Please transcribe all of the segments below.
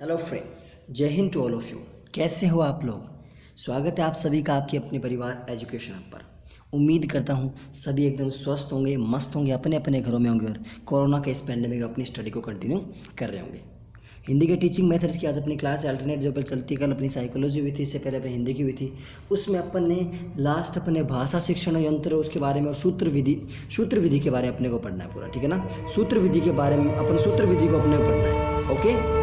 Hello friends, जय हिंद to all of you. कैसे हो आप लोग? स्वागत है आप सभी का आपके अपने परिवार एजुकेशन हब पर। उम्मीद करता हूँ सभी एकदम स्वस्थ होंगे, मस्त होंगे, अपने अपने घरों में होंगे और कोरोना के इस पैंडेमिक में अपनी स्टडी को कंटिन्यू कर रहे होंगे। हिंदी के टीचिंग मेथड्स की आज अपनी क्लास है अल्टरनेट जो पर चलती है। कल अपनी साइकोलॉजी हुई थी, इससे पहले अपनी हिंदी की हुई थी। उसमें अपन ने लास्ट अपने भाषा शिक्षण यंत्र उसके बारे में और सूत्र विधि के बारे में अपने को पढ़ना है पूरा, ठीक है ना। सूत्र विधि के बारे में अपन सूत्र विधि को अपने को पढ़ना है। ओके,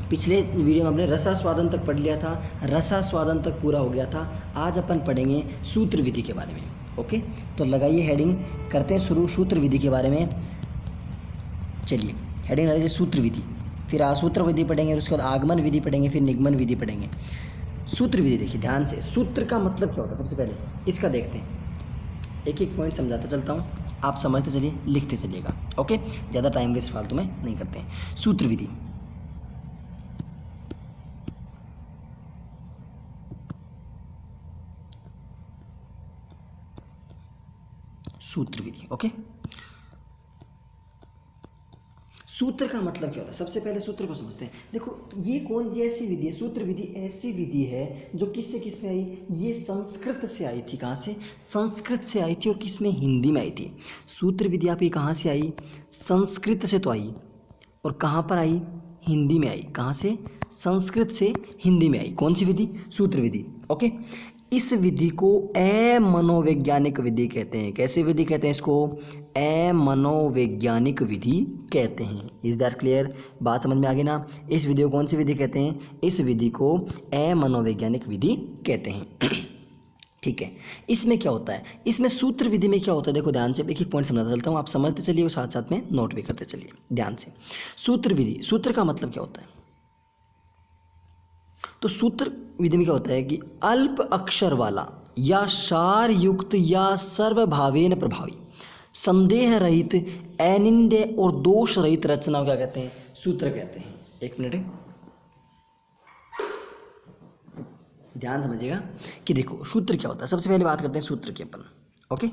पिछले वीडियो में हमने रसास्वादन तक पढ़ लिया था, रसास्वादन तक पूरा हो गया था। आज अपन पढ़ेंगे सूत्र विधि के बारे में। ओके, तो लगाइए हेडिंग, करते हैं शुरू सूत्र विधि के बारे में। चलिए हेडिंग लगाइए सूत्र विधि, फिर आसूत्र विधि पढ़ेंगे, उसके बाद आगमन विधि पढ़ेंगे, फिर निगमन विधि पढ़ेंगे। सूत्र विधि देखिए ध्यान से, सूत्र का मतलब क्या होता है सबसे पहले इसका देखते हैं। एक एक पॉइंट समझाता चलता हूँ, आप समझते चलिए, लिखते चलिएगा। ओके, ज़्यादा टाइम वेस्ट फालतू में नहीं करते हैं। सूत्र विधि, सूत्र विधि। ओके, सूत्र का मतलब क्या होता है सबसे पहले सूत्र को समझते हैं। देखो ये कौन सी ऐसी विधि है, सूत्र विधि ऐसी विधि है जो किससे किस में आई, ये संस्कृत से आई थी। कहाँ से? संस्कृत से आई थी। और किस में? हिंदी में आई थी। सूत्र विधि आपकी कहाँ से आई? संस्कृत से तो आई, और कहाँ पर आई? हिंदी में आई। कहाँ से? संस्कृत से हिंदी में आई। कौन सी विधि? सूत्र विधि। ओके, इस विधि को अमनोवैज्ञानिक विधि कहते हैं। कैसी विधि कहते हैं इसको? अमनोवैज्ञानिक विधि कहते हैं। Is that clear? बात समझ में आ गई ना? इस विधि को कौन सी विधि कहते हैं? इस विधि को अमनोवैज्ञानिक विधि कहते हैं। ठीक है, इसमें क्या होता है? इसमें सूत्र विधि में क्या होता है? देखो ध्यान से, एक एक पॉइंट समझाता चलता हूँ, आप समझते चलिए और साथ साथ में नोट भी करते चलिए ध्यान से। सूत्र विधि, सूत्र का मतलब क्या होता है? तो सूत्र विधि में क्या होता है कि अल्प अक्षर वाला या सार युक्त या सर्वभावेन प्रभावी, संदेह रहित, अनिंद्य और दोष रहित रचना को क्या कहते हैं? सूत्र कहते हैं। एक मिनट ध्यान समझिएगा कि देखो सूत्र क्या होता है। सबसे पहले बात करते हैं सूत्र की अपन। ओके,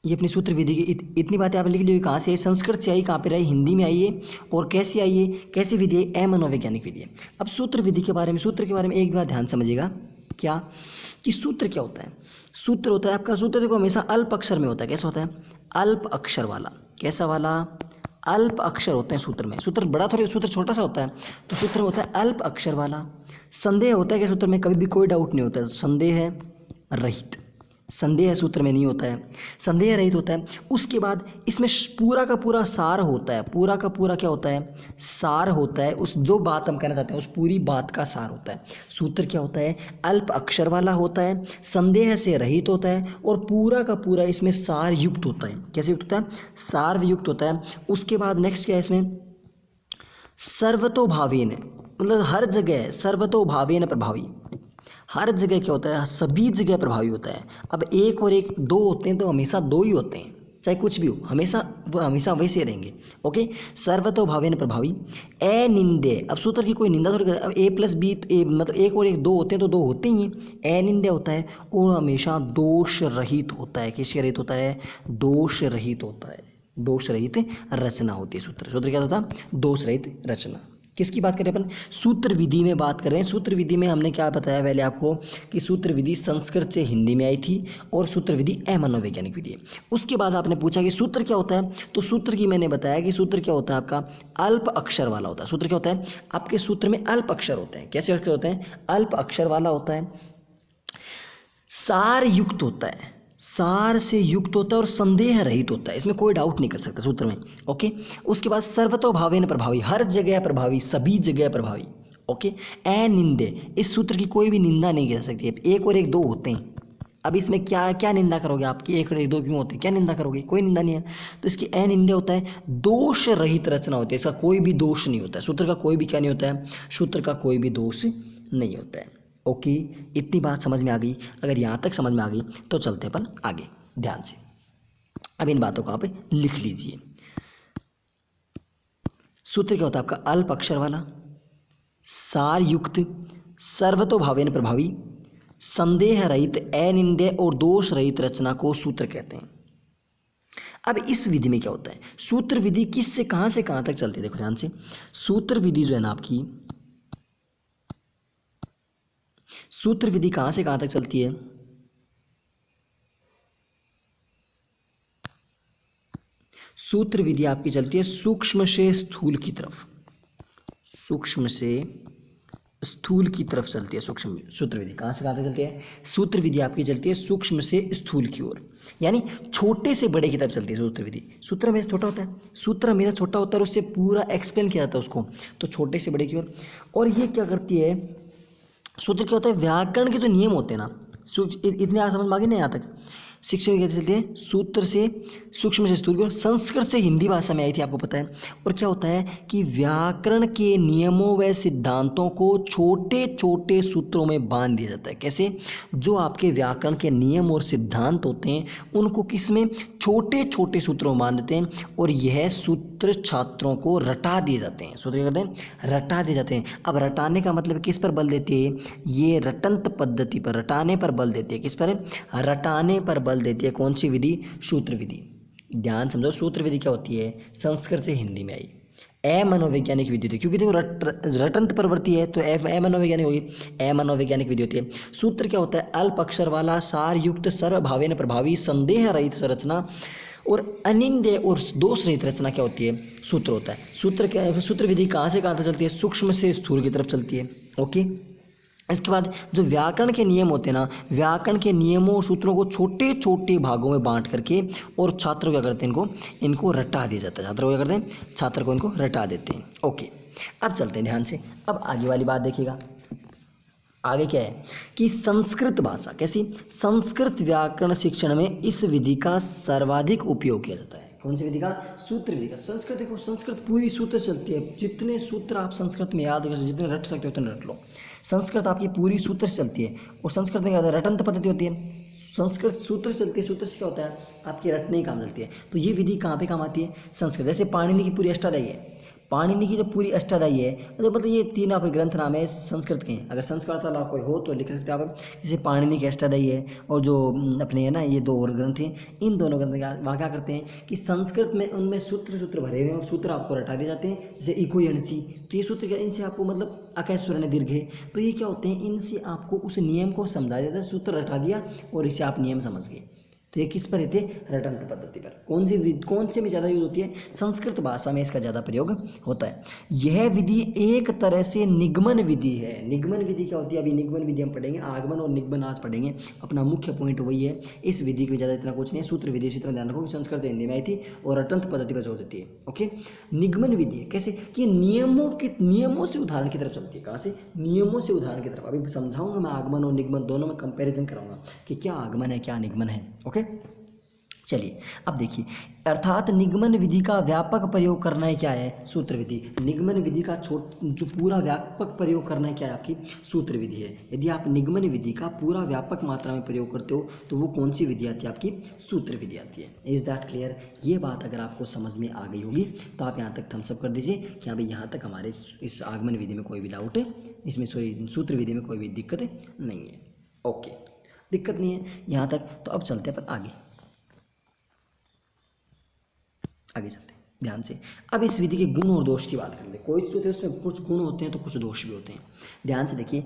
ये अपनी सूत्र विधि की इतनी बातें आपने लिख ली हुई। कहाँ से? संस्कृत से आई। कहाँ पे रही? हिंदी में आई है। और कैसी आई है? कैसी विधि है? अमनोवैज्ञानिक विधि है। अब सूत्र विधि के बारे में, सूत्र के बारे में एक बात ध्यान समझिएगा, क्या कि सूत्र क्या होता है? सूत्र होता है आपका, सूत्र देखो हमेशा अल्प अक्षर में होता है। कैसा होता है? अल्प अक्षर वाला। कैसा वाला? अल्प अक्षर होते हैं सूत्र में। सूत्र बड़ा थोड़ी, सूत्र छोटा सा होता है। तो सूत्र होता है अल्प अक्षर वाला। संदेह होता है कि सूत्र में कभी भी कोई डाउट नहीं होता है। संदेह रहित, संदेह सूत्र में नहीं होता है, संदेह रहित होता है। उसके बाद इसमें पूरा का पूरा सार होता है। पूरा का पूरा क्या होता है? सार होता है। उस जो बात हम कहना चाहते हैं उस पूरी बात का सार होता है। सूत्र क्या होता है? अल्प अक्षर वाला होता है, संदेह से रहित होता है और पूरा का पूरा इसमें सार युक्त होता है। कैसे युक्त होता है? सार युक्त होता है। उसके बाद नेक्स्ट क्या है इसमें? सर्वतोभावेन, मतलब हर जगह सर्वतोभावेन प्रभावी। हर जगह क्या होता है? सभी जगह प्रभावी होता है। अब एक और एक दो होते हैं तो हमेशा दो ही होते हैं, चाहे कुछ भी हो, हमेशा वो हमेशा वैसे रहेंगे। ओके, सर्वतोभावेन प्रभावी, अनिंद्य। अब सूत्र की कोई निंदा थोड़ी। अब ए प्लस बी मतलब एक और एक दो होते हैं तो दो होते ही हैं। अनिंद्य होता है और हमेशा दोष रहित होता है। किससे रहित होता है? दोष रहित होता है। दोष रहित रचना होती है सूत्र। सूत्र क्या होता है? दोष रहित रचना। किसकी बात करें अपन? सूत्र विधि में बात कर रहे हैं। सूत्र विधि में हमने क्या बताया पहले आपको कि सूत्र विधि संस्कृत से हिंदी में आई थी और सूत्र विधि अमनोवैज्ञानिक विधि है। उसके बाद आपने पूछा कि सूत्र क्या होता है, तो सूत्र की मैंने बताया कि सूत्र क्या होता है आपका? अल्प अक्षर वाला होता है। सूत्र क्या होता है? आपके सूत्र में अल्प अक्षर होते हैं। कैसे अक्षर होते हैं? अल्प अक्षर वाला होता है, सार युक्त होता है, सार से युक्त होता है और संदेह रहित होता है। इसमें कोई डाउट नहीं कर सकता सूत्र में। ओके, उसके बाद सर्वतोभावेन प्रभावी, हर जगह प्रभावी, सभी जगह प्रभावी। ओके, अनिंद्य, इस सूत्र की कोई भी निंदा नहीं कर सकती है। एक और एक दो होते हैं। अब इसमें क्या क्या निंदा करोगे? आपकी एक और एक दो क्यों होते हैं? क्या निंदा करोगे? कोई निंदा नहीं है। तो इसकी अनिंद्य होता है, दोष रहित रचना होती है। इसका कोई भी दोष नहीं होता है। सूत्र का कोई भी क्या नहीं होता है? सूत्र का कोई भी दोष नहीं होता है। ओके, इतनी बात समझ में आ गई। अगर यहाँ तक समझ में आ गई तो चलते अपन आगे ध्यान से। अब इन बातों को आप लिख लीजिए। सूत्र क्या होता है आपका? अल्प अक्षर वाला, सार युक्त, सर्वतोभावेन प्रभावी, संदेह रहित, अनिंद्य और दोष रहित रचना को सूत्र कहते हैं। अब इस विधि में क्या होता है, सूत्र विधि किस से कहाँ तक चलती है, देखो ध्यान से। सूत्र विधि जो है ना आपकी, सूत्र विधि कहाँ से कहाँ तक चलती है, सूत्र विधि आपकी चलती है सूक्ष्म से स्थूल की तरफ, सूक्ष्म से स्थूल की तरफ चलती है। सूक्ष्म सूत्र विधि कहाँ से कहाँ तक चलती है, सूत्र विधि आपकी चलती है सूक्ष्म से स्थूल की ओर, यानी छोटे से बड़े की तरफ चलती है सूत्र विधि। सूत्र हमेशा छोटा होता है, सूत्र हमेशा छोटा होता है और उससे पूरा एक्सप्लेन किया जाता है उसको, तो छोटे से बड़े की ओर। और ये क्या करती है, सूत्र क्या होता है, व्याकरण के जो नियम होते हैं ना, इतने आप समझ में आ गए ना यहाँ तक। शिक्षण कैसे चलती है, सूत्र से सूक्ष्म से स्थूल की ओर, संस्कृत से हिंदी भाषा में आई थी, आपको पता है। और क्या होता है कि व्याकरण के नियमों व सिद्धांतों को छोटे छोटे सूत्रों में बांध दिया जाता है। कैसे, जो आपके व्याकरण के नियम और सिद्धांत होते हैं उनको किस में, छोटे छोटे सूत्रों में बांध देते हैं, और यह सूत्र छात्रों को रटा दिए जाते हैं। सूत्र क्या करते हैं, रटा दिए जाते हैं। अब रटाने का मतलब किस पर बल देती है, ये रटंत पद्धति पर, रटाने पर बल देती है। किस पर, रटाने पर बल देती है। कौन सी विधि, सूत्र विधि। ध्यान समझो, सूत्र विधि क्या होती है, संस्कृत से हिंदी में आई, अमनोवैज्ञानिक विधि होती है, क्योंकि देखो रटंत प्रवृत्ति है तो अमनोवैज्ञानिक होगी, अमनोवैज्ञानिक विधि होती है। सूत्र क्या होता है, अल्प अक्षर वाला सार युक्त सर्वभावेन प्रभावी संदेह रहित संरचना और अनिंद्य और दोष रहित रचना क्या होती है, सूत्र होता है। सूत्र क्या है, सूत्र विधि कहाँ से कहाँ तक चलती है, सूक्ष्म से स्थूल की तरफ चलती है। ओके, इसके बाद जो व्याकरण के नियम होते हैं ना, व्याकरण के नियमों और सूत्रों को छोटे छोटे भागों में बांट करके और छात्र क्या करते हैं, इनको रटा दिया जाता है। छात्र को क्या करते हैं, छात्र को इनको रटा देते हैं। ओके, अब चलते हैं ध्यान से, अब आगे वाली बात देखिएगा। आगे क्या है कि संस्कृत भाषा कैसी, संस्कृत व्याकरण शिक्षण में इस विधि का सर्वाधिक उपयोग किया जाता है। कौन सी विधि का, सूत्र विधि का। संस्कृत देखो, संस्कृत पूरी सूत्र चलती है, जितने सूत्र आप संस्कृत में याद कर, जितने रट सकते हो उतने रट लो। संस्कृत आपकी पूरी सूत्र से चलती है, और संस्कृत में क्या होता है, रटंत पद्धति होती है। संस्कृत सूत्र से चलती है, सूत्र से क्या होता है, आपकी रटने ही काम चलती है। तो ये विधि कहाँ पे काम आती है, संस्कृत। जैसे पाणिनि की पूरी अष्टाध्यायी है, पाणिनि की जो पूरी अष्टाध्यायी है, तो मतलब ये तीन आपके ग्रंथ नाम है संस्कृत के। अगर संस्कृत वाला कोई हो तो लिख सकते हैं आप, जैसे पाणिनि की अष्टाध्यायी है, और जो अपने है ना ये दो और ग्रंथ हैं, इन दोनों ग्रंथ वहाँ क्या करते हैं कि संस्कृत में उनमें सूत्र भरे हुए हैं, सूत्र आपको रटा दिए जाते हैं। जैसे इको यणची, तो ये सूत्र क्या, इनसे आपको मतलब अकैश्वर दीर्घ है, तो ये क्या होते हैं, इनसे आपको उस नियम को समझाया जाता है। सूत्र रटा दिया और इसे आप नियम समझ गए। तो ये किस पर रहते, रटंत पद्धति पर। कौन से में ज़्यादा यूज होती है, संस्कृत भाषा में इसका ज़्यादा प्रयोग होता है। यह विधि एक तरह से निगमन विधि है। निगमन विधि क्या होती है, अभी निगमन विधि हम पढ़ेंगे, आगमन और निगमन आज पढ़ेंगे। अपना मुख्य पॉइंट वही है, इस विधि में ज़्यादा इतना कुछ नहीं है। सूत्र विधि इसी तरह ध्यान रखो कि संस्कृत से हिंदी में आई थी और रटंत पद्धति पर जोर देती है। ओके, निगमन विधि है कैसे कि नियमों से उदाहरण की तरफ चलती है। कहाँ से, नियमों से उदाहरण की तरफ। अभी समझाऊंगा मैं, आगमन और निगमन दोनों में कंपैरिजन कराऊंगा कि क्या आगमन है क्या निगमन है। ओके, चलिए अब देखिए, अर्थात निगमन विधि का व्यापक प्रयोग करना है क्या है, सूत्र विधि। निगमन विधि का जो पूरा व्यापक प्रयोग करना है क्या है, आपकी सूत्र विधि है। यदि आप निगमन विधि का पूरा व्यापक मात्रा में प्रयोग करते हो तो वो कौन सी विधि आती है, आपकी सूत्र विधि आती है। Is that clear. ये बात अगर आपको समझ में आ गई होगी तो आप यहाँ तक थम्स अप कर दीजिए कि हाँ भाई यहाँ तक हमारे इस आगमन विधि में कोई भी डाउट है, इसमें सूत्र विधि में कोई भी दिक्कत नहीं है। ओके, दिक्कत नहीं है यहाँ तक। तो अब चलते हैं अपन आगे चलते हैं ध्यान से। अब इस विधि के गुण और दोष की बात कर ले। कोई चीज़ होती है उसमें कुछ गुण होते हैं तो कुछ दोष भी होते हैं। ध्यान से देखिए,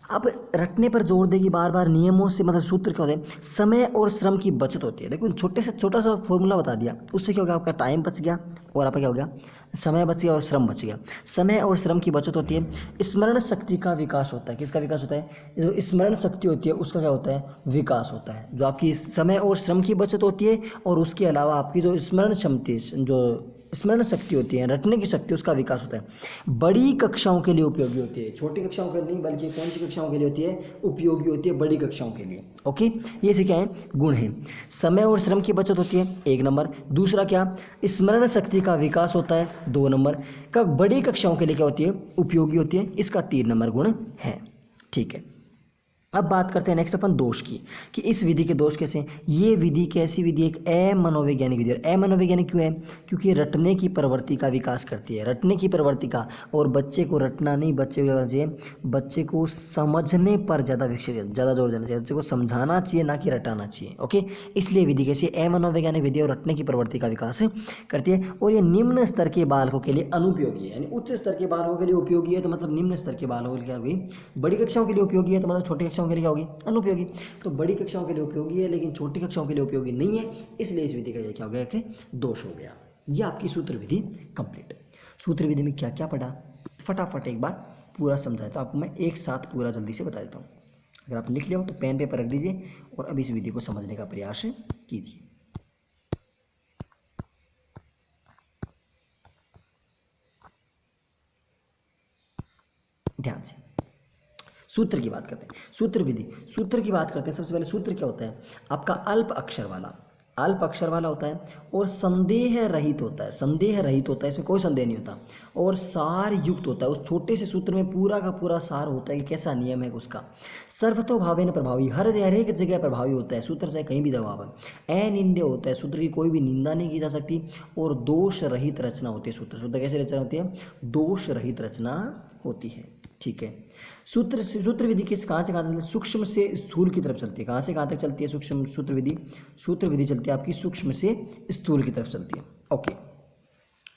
अब रटने पर जोर देगी बार बार, नियमों से मतलब सूत्र क्या होते हैं, समय और श्रम की बचत होती है। देखो छोटे से छोटा सा फॉर्मूला बता दिया, उससे क्या हो गया, आपका टाइम बच गया और आपका क्या हो गया, समय बच गया और श्रम बच गया। समय और श्रम की बचत होती है। स्मरण शक्ति का विकास होता है। किसका विकास होता है, जो स्मरण शक्ति होती है उसका क्या होता है, विकास होता है। जो आपकी समय और श्रम की बचत होती है, और उसके अलावा आपकी जो स्मरण क्षमता, जो स्मरण शक्ति होती है, रटने की शक्ति, उसका विकास होता है। बड़ी कक्षाओं के लिए उपयोगी होती है, छोटी कक्षाओं के लिए नहीं, बल्कि कौन सी कक्षाओं के लिए होती है, उपयोगी होती है बड़ी कक्षाओं के लिए। ओके, ये से क्या है, गुण है। समय और श्रम की बचत होती है, 1 नंबर। दूसरा क्या, स्मरण शक्ति का विकास होता है, 2 नंबर का। बड़ी कक्षाओं के लिए क्या होती है, उपयोगी होती है, इसका 3 नंबर गुण है। ठीक है, अब बात करते हैं नेक्स्ट अपन दोष की, कि इस विधि के दोष कैसे हैं। ये विधि कैसी विधि है, एक अमनोवैज्ञानिक विधि है। अमनोवैज्ञानिक क्यों है, क्योंकि ये रटने की प्रवृत्ति का विकास करती है, रटने की प्रवृत्ति का। और बच्चे को रटना नहीं, बच्चे को क्या करना चाहिए, बच्चे को समझने पर ज़्यादा विकसित, ज़्यादा जोर देना चाहिए, बच्चे को समझाना चाहिए, ना कि रटाना चाहिए। ओके, इसलिए विधि कैसी है, अमनोवैज्ञानिक विधि और रटने की प्रवृत्ति का विकास करती है। और ये निम्न स्तर के बालकों के लिए अनुपयोगी है, यानी उच्च स्तर के बालकों के लिए उपयोगी है, तो मतलब निम्न स्तर के बालकों के लिए क्या होगी, बड़ी कक्षाओं के लिए उपयोगी है, तो मतलब छोटी कक्षाओं के लिए क्या होगी, अनुपयोगी। तो बड़ी कक्षाओं के लिए उपयोगी है लेकिन छोटी कक्षाओं के लिए उपयोगी नहीं है, इसलिए इस विधि का ये क्या हो गया कि दोष हो गया। ये आपकी सूत्र विधि कंप्लीट। सूत्र विधि में क्या क्या पढ़ा, फटाफट एक बार पूरा समझाया, तो आपको मैं एक साथ पूरा जल्दी से बता देता हूँ। अगर आप लिख लिया हो तो पेन पेपर रख दीजिए और अब इस विधि को समझने का प्रयास कीजिए। ध्यान से सूत्र की बात करते हैं, सूत्र विधि, सूत्र की बात करते हैं। सबसे पहले सूत्र क्या होता है, आपका अल्प अक्षर वाला, अल्प अक्षर वाला होता है और संदेह रहित होता है, संदेह रहित होता है, इसमें कोई संदेह नहीं होता, और सार युक्त होता है। उस छोटे से सूत्र में पूरा का पूरा सार होता है कि कैसा नियम है उसका। सर्वतोभावेन प्रभावी, हर एक जगह प्रभावी होता है, सूत्र से कहीं भी जवाब है। अनिंद्य होता है, सूत्र की कोई भी निंदा नहीं की जा सकती। और दोष रहित रचना होती है, सूत्र, सूत्र कैसे रचना होती है, दोष रहित रचना होती है। ठीक है, सूत्र विधि किस कहाँ से कहाँ तक, सूक्ष्म से स्थूल की तरफ चलती है। कहाँ से कहाँ तक चलती है सूक्ष्म सूत्र विधि, सूत्र विधि चलती है आपकी सूक्ष्म से स्थूल की तरफ चलती है। ओके,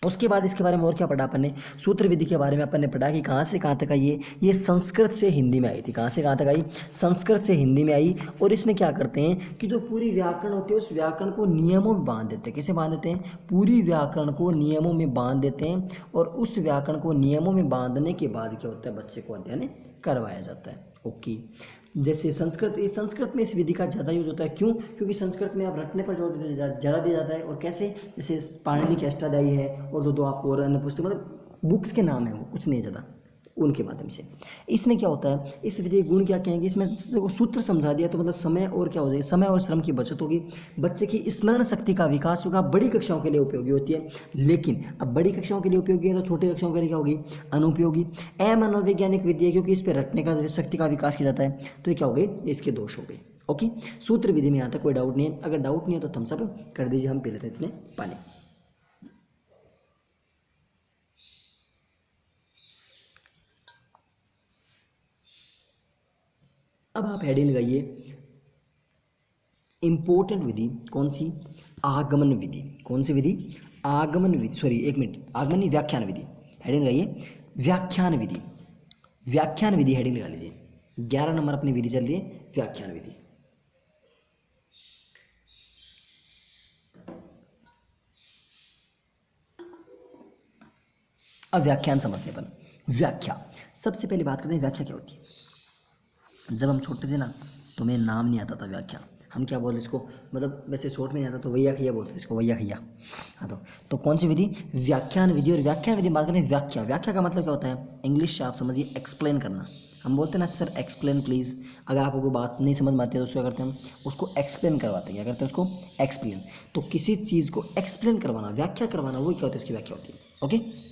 उसके बाद इसके बारे में और क्या पढ़ा अपन ने, सूत्र विधि के बारे में अपन ने पढ़ा कि कहाँ से कहाँ तक आई, ये संस्कृत से हिंदी में आई थी। कहाँ से कहाँ तक आई, संस्कृत से हिंदी में आई। और इसमें क्या करते हैं कि जो पूरी व्याकरण होती है उस व्याकरण को नियमों में बांध देते हैं। कैसे बांध देते हैं, पूरी व्याकरण को नियमों में बांध देते हैं, और उस व्याकरण को नियमों में बांधने के बाद क्या होता है, बच्चे को अध्ययन करवाया जाता है। ओके, जैसे संस्कृत, इस संस्कृत में इस विधि का ज़्यादा यूज होता है। क्यों, क्योंकि संस्कृत में आप रटने पर जोर ज़्यादा दिया जाता है। और कैसे, जैसे पाणिनि की अष्टाध्यायी है और जो दो आप और अन्य पुस्तक, मतलब बुक्स के नाम है, वो कुछ नहीं है ज़्यादा, उनके माध्यम से। इसमें क्या होता है, इस विधि के गुण क्या कहेंगे, इसमें देखो सूत्र समझा दिया तो मतलब समय और क्या हो जाएगा, समय और श्रम की बचत होगी, बच्चे की स्मरण शक्ति का विकास होगा, बड़ी कक्षाओं के लिए उपयोगी होती है। लेकिन अब बड़ी कक्षाओं के लिए उपयोगी है तो छोटी कक्षाओं के लिए क्या होगी, अनुपयोगी। अमनोवैज्ञानिक विधि है क्योंकि इस पर रटने का शक्ति का विकास किया जाता है, तो ये क्या हो गए, इसके दोष हो गए। ओके, सूत्र विधि में यहाँ तक कोई डाउट नहीं है। अगर डाउट नहीं है तो थम्स अप कर दीजिए, हम पी लेते हैं इतने पानी। अब आप हेडिंग लगाइए, इंपॉर्टेंट विधि कौन सी, आगमन विधि। कौन सी विधि, आगमन विधि, सॉरी एक मिनट, आगमन नहीं, व्याख्यान विधि। हेडिंग लगाइए व्याख्यान विधि, व्याख्यान विधि हेडिंग लगा लीजिए। 11 नंबर अपनी विधि चल रही है व्याख्यान विधि। अब व्याख्यान समझने पर, व्याख्या, सबसे पहले बात करते हैं व्याख्या क्या होती है। जब हम छोटे थे ना तो मेरा नाम नहीं आता था व्याख्या, हम क्या बोलते इसको, मतलब वैसे शॉर्ट में नहीं आता तो वैया खैया बोलते इसको, वैया खैया। हाँ, तो कौन सी विधि, व्याख्यान विधि। और व्याख्यान विधि बात करें, व्याख्या, व्याख्या का मतलब क्या होता है, इंग्लिश से आप समझिए एक्सप्लेन करना। हम बोलते हैं ना सर एक्सप्लेन प्लीज़, अगर आपको कोई बात नहीं समझ में आती है तो उसको क्या करते हैं, हम उसको एक्सप्लेन करवाते हैं। क्या करते हैं, उसको एक्सप्लेन। तो किसी चीज़ को एक्सप्लेन करवाना, व्याख्या करवाना, वो क्या होता है, उसकी व्याख्या होती है। ओके,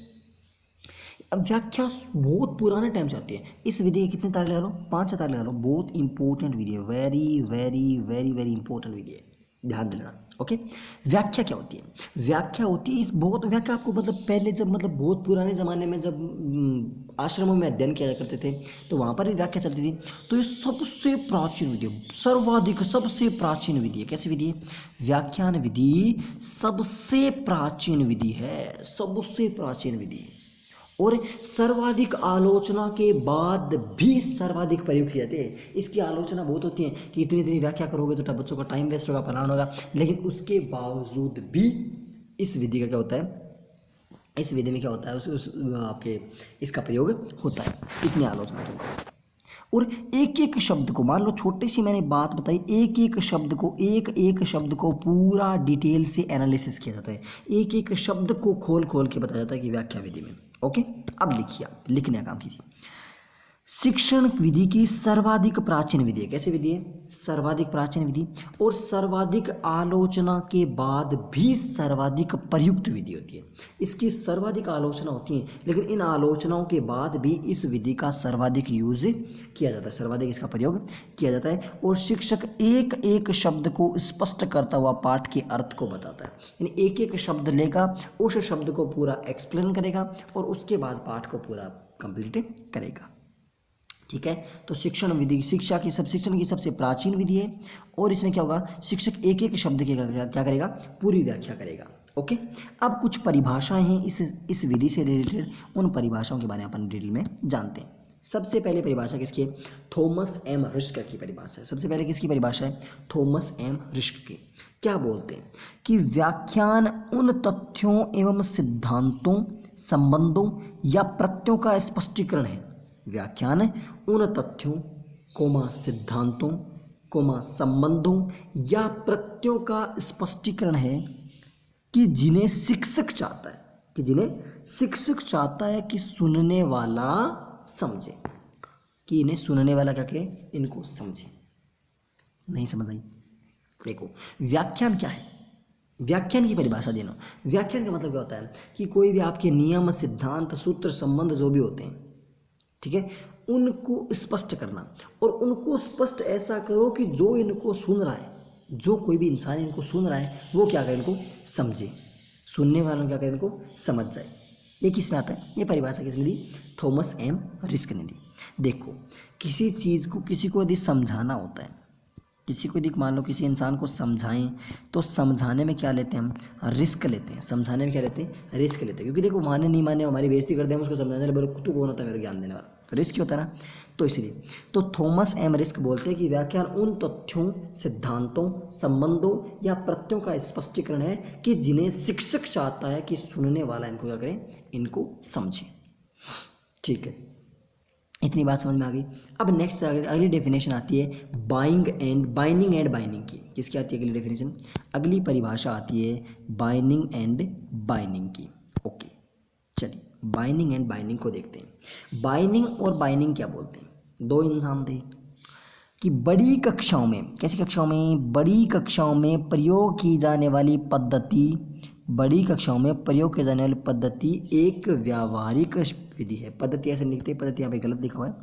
अब व्याख्या बहुत पुराने टाइम से आती है। इस विधि के कितने तार लगा लो, 5 तार लगा लो। बहुत इंपॉर्टेंट विधि है, very very very very important विधि है, ध्यान देना। ओके, व्याख्या क्या होती है, व्याख्या होती है इस बहुत, व्याख्या आपको मतलब पहले जब, मतलब बहुत पुराने ज़माने में जब आश्रमों में अध्ययन किया करते थे तो वहाँ पर भी व्याख्या चलती थी। तो ये सबसे प्राचीन विधि है, सर्वाधिक सबसे प्राचीन विधि है। कैसी विधि है, व्याख्यान विधि सबसे प्राचीन विधि है, सबसे प्राचीन विधि। और सर्वाधिक आलोचना के बाद भी सर्वाधिक प्रयोग किए जाते हैं। इसकी आलोचना बहुत होती है कि इतनी इतनी व्याख्या करोगे तो बच्चों का टाइम वेस्ट होगा, फलाना होगा, लेकिन उसके बावजूद भी इस विधि का क्या होता है, इस विधि में क्या होता है, उस आपके इसका प्रयोग होता है, इतनी आलोचना के बाद। और एक एक शब्द को, मान लो छोटी सी मैंने बात बताई, एक एक शब्द को, एक एक शब्द को पूरा डिटेल से एनालिसिस किया जाता है, एक एक शब्द को खोल खोल के बताया जाता है कि व्याख्या विधि में। ओके, अब लिखिए, आप लिखने का काम कीजिए। शिक्षण विधि की सर्वाधिक प्राचीन विधि है। कैसी विधि है? सर्वाधिक प्राचीन विधि, और सर्वाधिक आलोचना के बाद भी सर्वाधिक प्रयुक्त विधि होती है। इसकी सर्वाधिक आलोचना होती है, लेकिन इन आलोचनाओं के बाद भी इस विधि का सर्वाधिक यूज किया जाता है, सर्वाधिक इसका प्रयोग किया जाता है। और शिक्षक एक एक शब्द को स्पष्ट करता हुआ पाठ के अर्थ को बताता है, यानी एक एक शब्द लेगा, उस शब्द को पूरा एक्सप्लेन करेगा और उसके बाद पाठ को पूरा कंप्लीट करेगा। ठीक है, तो शिक्षण विधि शिक्षण की सबसे प्राचीन विधि है, और इसमें क्या होगा, शिक्षक एक एक शब्द की क्या करेगा, पूरी व्याख्या करेगा। ओके, अब कुछ परिभाषाएं हैं इस विधि से रिलेटेड, उन परिभाषाओं के बारे में अपन डिटेल में जानते हैं। सबसे पहले परिभाषा किसकी है? थॉमस एम रिस्क की परिभाषा है। सबसे पहले किसकी परिभाषा है? थॉमस एम रिस्क की। क्या बोलते हैं कि व्याख्यान उन तथ्यों एवं सिद्धांतों, संबंधों या प्रत्ययों का स्पष्टीकरण है। व्याख्यान उन तथ्यों, सिद्धांतों, संबंधों या प्रत्ययों का स्पष्टीकरण है कि जिन्हें शिक्षक चाहता है कि सुनने वाला समझे, कि इन्हें सुनने वाला क्या करे, इनको समझे। नहीं समझ आई? देखो, व्याख्यान क्या है? व्याख्यान की परिभाषा देना। व्याख्यान का मतलब क्या होता है कि कोई भी आपके नियम, सिद्धांत, सूत्र, संबंध जो भी होते हैं, ठीक है, उनको स्पष्ट करना, और उनको स्पष्ट ऐसा करो कि जो इनको सुन रहा है, जो कोई भी इंसान इनको सुन रहा है, वो क्या करे, इनको समझे, सुनने वालों क्या करे, इनको समझ जाए। ये किस में आता है? ये परिभाषा किसने दी? थॉमस एम रिस्क ने दी। देखो, किसी चीज़ को, किसी को यदि समझाना होता है, किसी को यदि मान लो किसी इंसान को समझाएं, तो समझाने में क्या लेते हैं हम? रिस्क लेते हैं। समझाने में क्या लेते हैं? रिस्क लेते हैं, क्योंकि देखो माने नहीं माने हमारी बेइज्जती करते हैं, हम उसको समझाने वाले, बोलो तू कौन होता है मेरे ज्ञान देने वाला, तो रिस्क ही होता है ना। तो इसलिए तो थॉमस एम रिस्क बोलते हैं कि व्याख्यान उन तथ्यों, सिद्धांतों, संबंधों या प्रत्ययों का स्पष्टीकरण है कि जिन्हें शिक्षक चाहता है कि सुनने वाला इनको क्या करे, इनको समझे। ठीक है, इतनी बात समझ में आ गई। अब नेक्स्ट अगली डेफिनेशन आती है बाइनिंग एंड बाइंडिंग की। किसकी आती है अगली डेफिनेशन? अगली परिभाषा आती है बाइंडिंग एंड बाइंडिंग की। ओके, चलिए बाइंडिंग एंड बाइंडिंग को देखते हैं। बाइंडिंग और बाइंडिंग क्या बोलते हैं? दो इंसान थे कि बड़ी कक्षाओं में, कैसी कक्षाओं में? बड़ी कक्षाओं में प्रयोग की जाने वाली पद्धति, बड़ी कक्षाओं में प्रयोग की जाने वाली पद्धति एक व्यावहारिक विधि है। पद्धति ऐसे लिखते हैं, पद्धति यहाँ पे गलत लिखा हुआ है,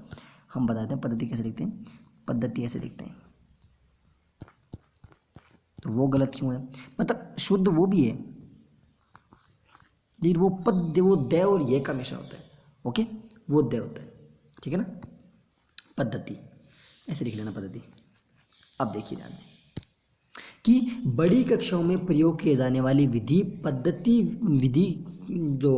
हम बताते हैं पद्धति कैसे लिखते हैं। पद्धति ऐसे लिखते हैं, तो वो गलत क्यों है? मतलब शुद्ध वो भी है, लेकिन वो पद, वो दे और ये का मिश्रण होता है। ओके, वो दे होता है, ठीक है ना। पद्धति ऐसे लिख लेना, पद्धति। अब देखिए ध्यान से कि बड़ी कक्षाओं में प्रयोग किए जाने वाली विधि जो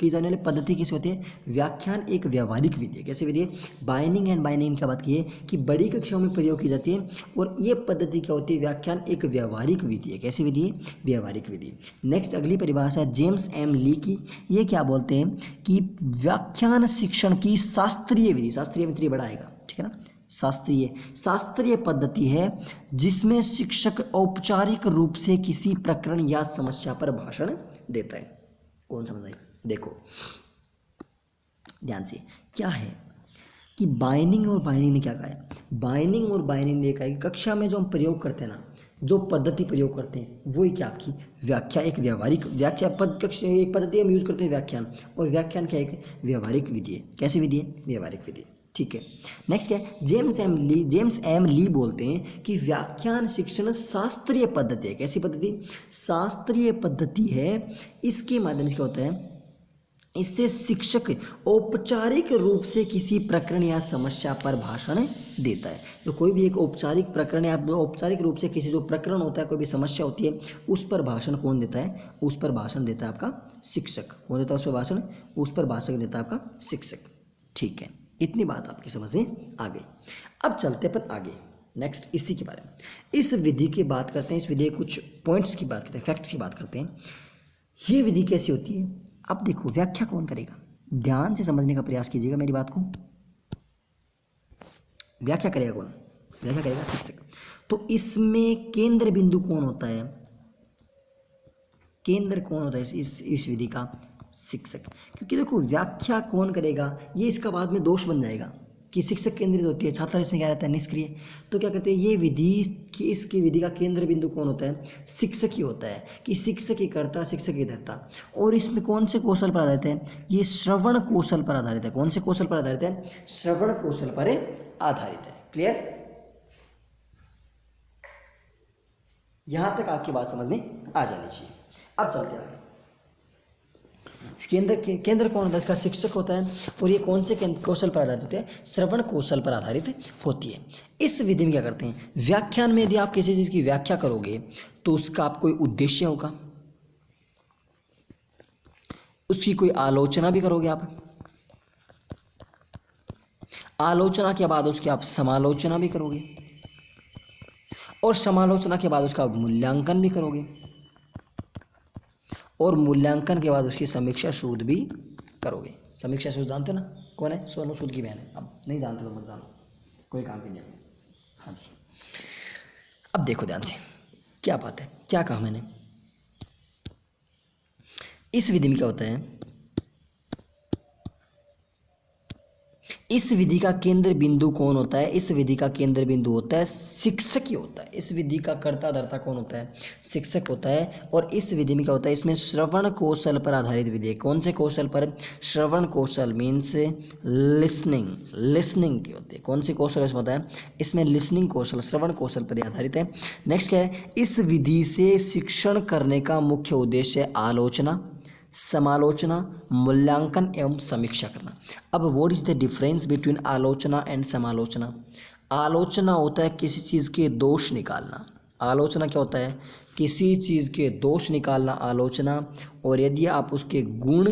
की जाने वाली पद्धति किस होती है? व्याख्यान एक व्यावहारिक विधि है। कैसी विधि है? बाइंडिंग एंड बाइंडिंग की बात की है कि बड़ी कक्षाओं में प्रयोग की जाती है, और ये पद्धति क्या होती है? व्याख्यान एक व्यावहारिक विधि है। कैसी विधि है? व्यावहारिक विधि। नेक्स्ट अगली परिभाषा है जेम्स एम ली की। ये क्या बोलते हैं कि व्याख्यान शिक्षण की शास्त्रीय विधि, शास्त्रीय मित्र बड़ा आएगा, ठीक है ना। शास्त्रीय पद्धति है जिसमें शिक्षक औपचारिक रूप से किसी प्रकरण या समस्या पर भाषण देता है। कौन समझ आई? देखो ध्यान से, क्या है कि बाइंडिंग और बाइंडिंग ने क्या कहा है? बाइंडिंग और बाइंडिंग ने कहा है कि कक्षा में जो हम प्रयोग करते हैं ना, जो पद्धति प्रयोग करते हैं, वही क्या आपकी व्याख्या, एक व्यावहारिक व्याख्या कक्षा एक पद्धति हम यूज करते हैं व्याख्यान, और व्याख्यान क्या एक व्यावहारिक विधि है। कैसी विधि है? व्यावहारिक विधि। ठीक है, नेक्स्ट क्या है? जेम्स एम ली बोलते हैं कि व्याख्यान शिक्षण शास्त्रीय पद्धति है। कैसी पद्धति? शास्त्रीय पद्धति है। इसके माध्यम से क्या होता है? इससे शिक्षक औपचारिक रूप से किसी प्रकरण या समस्या पर भाषण देता है। तो कोई भी एक औपचारिक प्रकरण या औपचारिक रूप से किसी जो प्रकरण होता है, कोई भी समस्या होती है, उस पर भाषण कौन देता है? उस पर भाषण देता है आपका शिक्षक। कौन देता है उस पर भाषण? उस पर भाषण देता है आपका शिक्षक। ठीक है, इतनी बात आपकी समझ में आ गई। अब चलते पर आगे नेक्स्ट इसी के बारे में, इस विधि की बात करते हैं। इस विधि के कुछ पॉइंट्स की बात करते हैं, फैक्ट्स की बात करते हैं। ये विधि कैसी होती है? अब देखो, व्याख्या कौन करेगा? ध्यान से समझने का प्रयास कीजिएगा मेरी बात को। व्याख्या करेगा कौन? व्याख्या करेगा शिक्षक। तो इसमें केंद्र बिंदु कौन होता है? केंद्र कौन होता है इस विधि का? शिक्षक। क्योंकि देखो, व्याख्या कौन करेगा, ये इसका बाद में दोष बन जाएगा। कि शिक्षक केंद्रित होती है, छात्र इसमें क्या रहता है, निष्क्रिय। तो क्या करते हैं, ये विधि की, इसकी विधि का केंद्र बिंदु कौन होता है, शिक्षक ही होता है, कि शिक्षक ही करता, शिक्षक ही धरता। और इसमें कौन से कौशल पर आधारित है, ये श्रवण कौशल पर आधारित है। कौन से कौशल पर आधारित है, श्रवण कौशल पर आधारित है। क्लियर, यहां तक आपकी बात समझ में आ जानी चाहिए। अब चलते आगे। केंद्र कौन होता है, इसका शिक्षक होता है। और ये कौन से कौशल पर आधारित होते हैं, श्रवण कौशल पर आधारित होती है। इस विधि में क्या करते हैं, व्याख्यान में यदि आप किसी चीज की व्याख्या करोगे तो उसका आप कोई उद्देश्य होगा, उसकी कोई आलोचना भी करोगे आप, आलोचना के बाद उसकी आप समालोचना भी करोगे, और समालोचना के बाद उसका मूल्यांकन भी करोगे, और मूल्यांकन के बाद उसकी समीक्षा शोध भी करोगे। समीक्षा शोध जानते हो ना, कौन है, सोनू सूद की बहन है। अब नहीं जानते तो मत जानो, कोई काम की नहीं है। हाँ जी, अब देखो ध्यान से, क्या बात है, क्या कहा मैंने। इस विधि में क्या होता है, इस विधि का केंद्र बिंदु कौन होता है, इस विधि का केंद्र बिंदु होता है शिक्षक ही होता है। इस विधि का कर्ता धर्ता कौन होता है, शिक्षक होता है। और इस विधि में क्या होता है, इसमें श्रवण कौशल पर आधारित विधि है। कौन से कौशल पर, श्रवण कौशल मीन्स लिसनिंग, लिसनिंग की होती है। कौन से कौशल इसमें होता है, इसमें लिसनिंग कौशल, श्रवण कौशल पर आधारित है। नेक्स्ट क्या है, इस विधि से शिक्षण करने का मुख्य उद्देश्य है आलोचना, समालोचना, मूल्यांकन एवं समीक्षा करना। अब what is the difference between आलोचना एंड समालोचना। आलोचना होता है किसी चीज़ के दोष निकालना, आलोचना क्या होता है, किसी चीज़ के दोष निकालना आलोचना। और यदि आप उसके गुण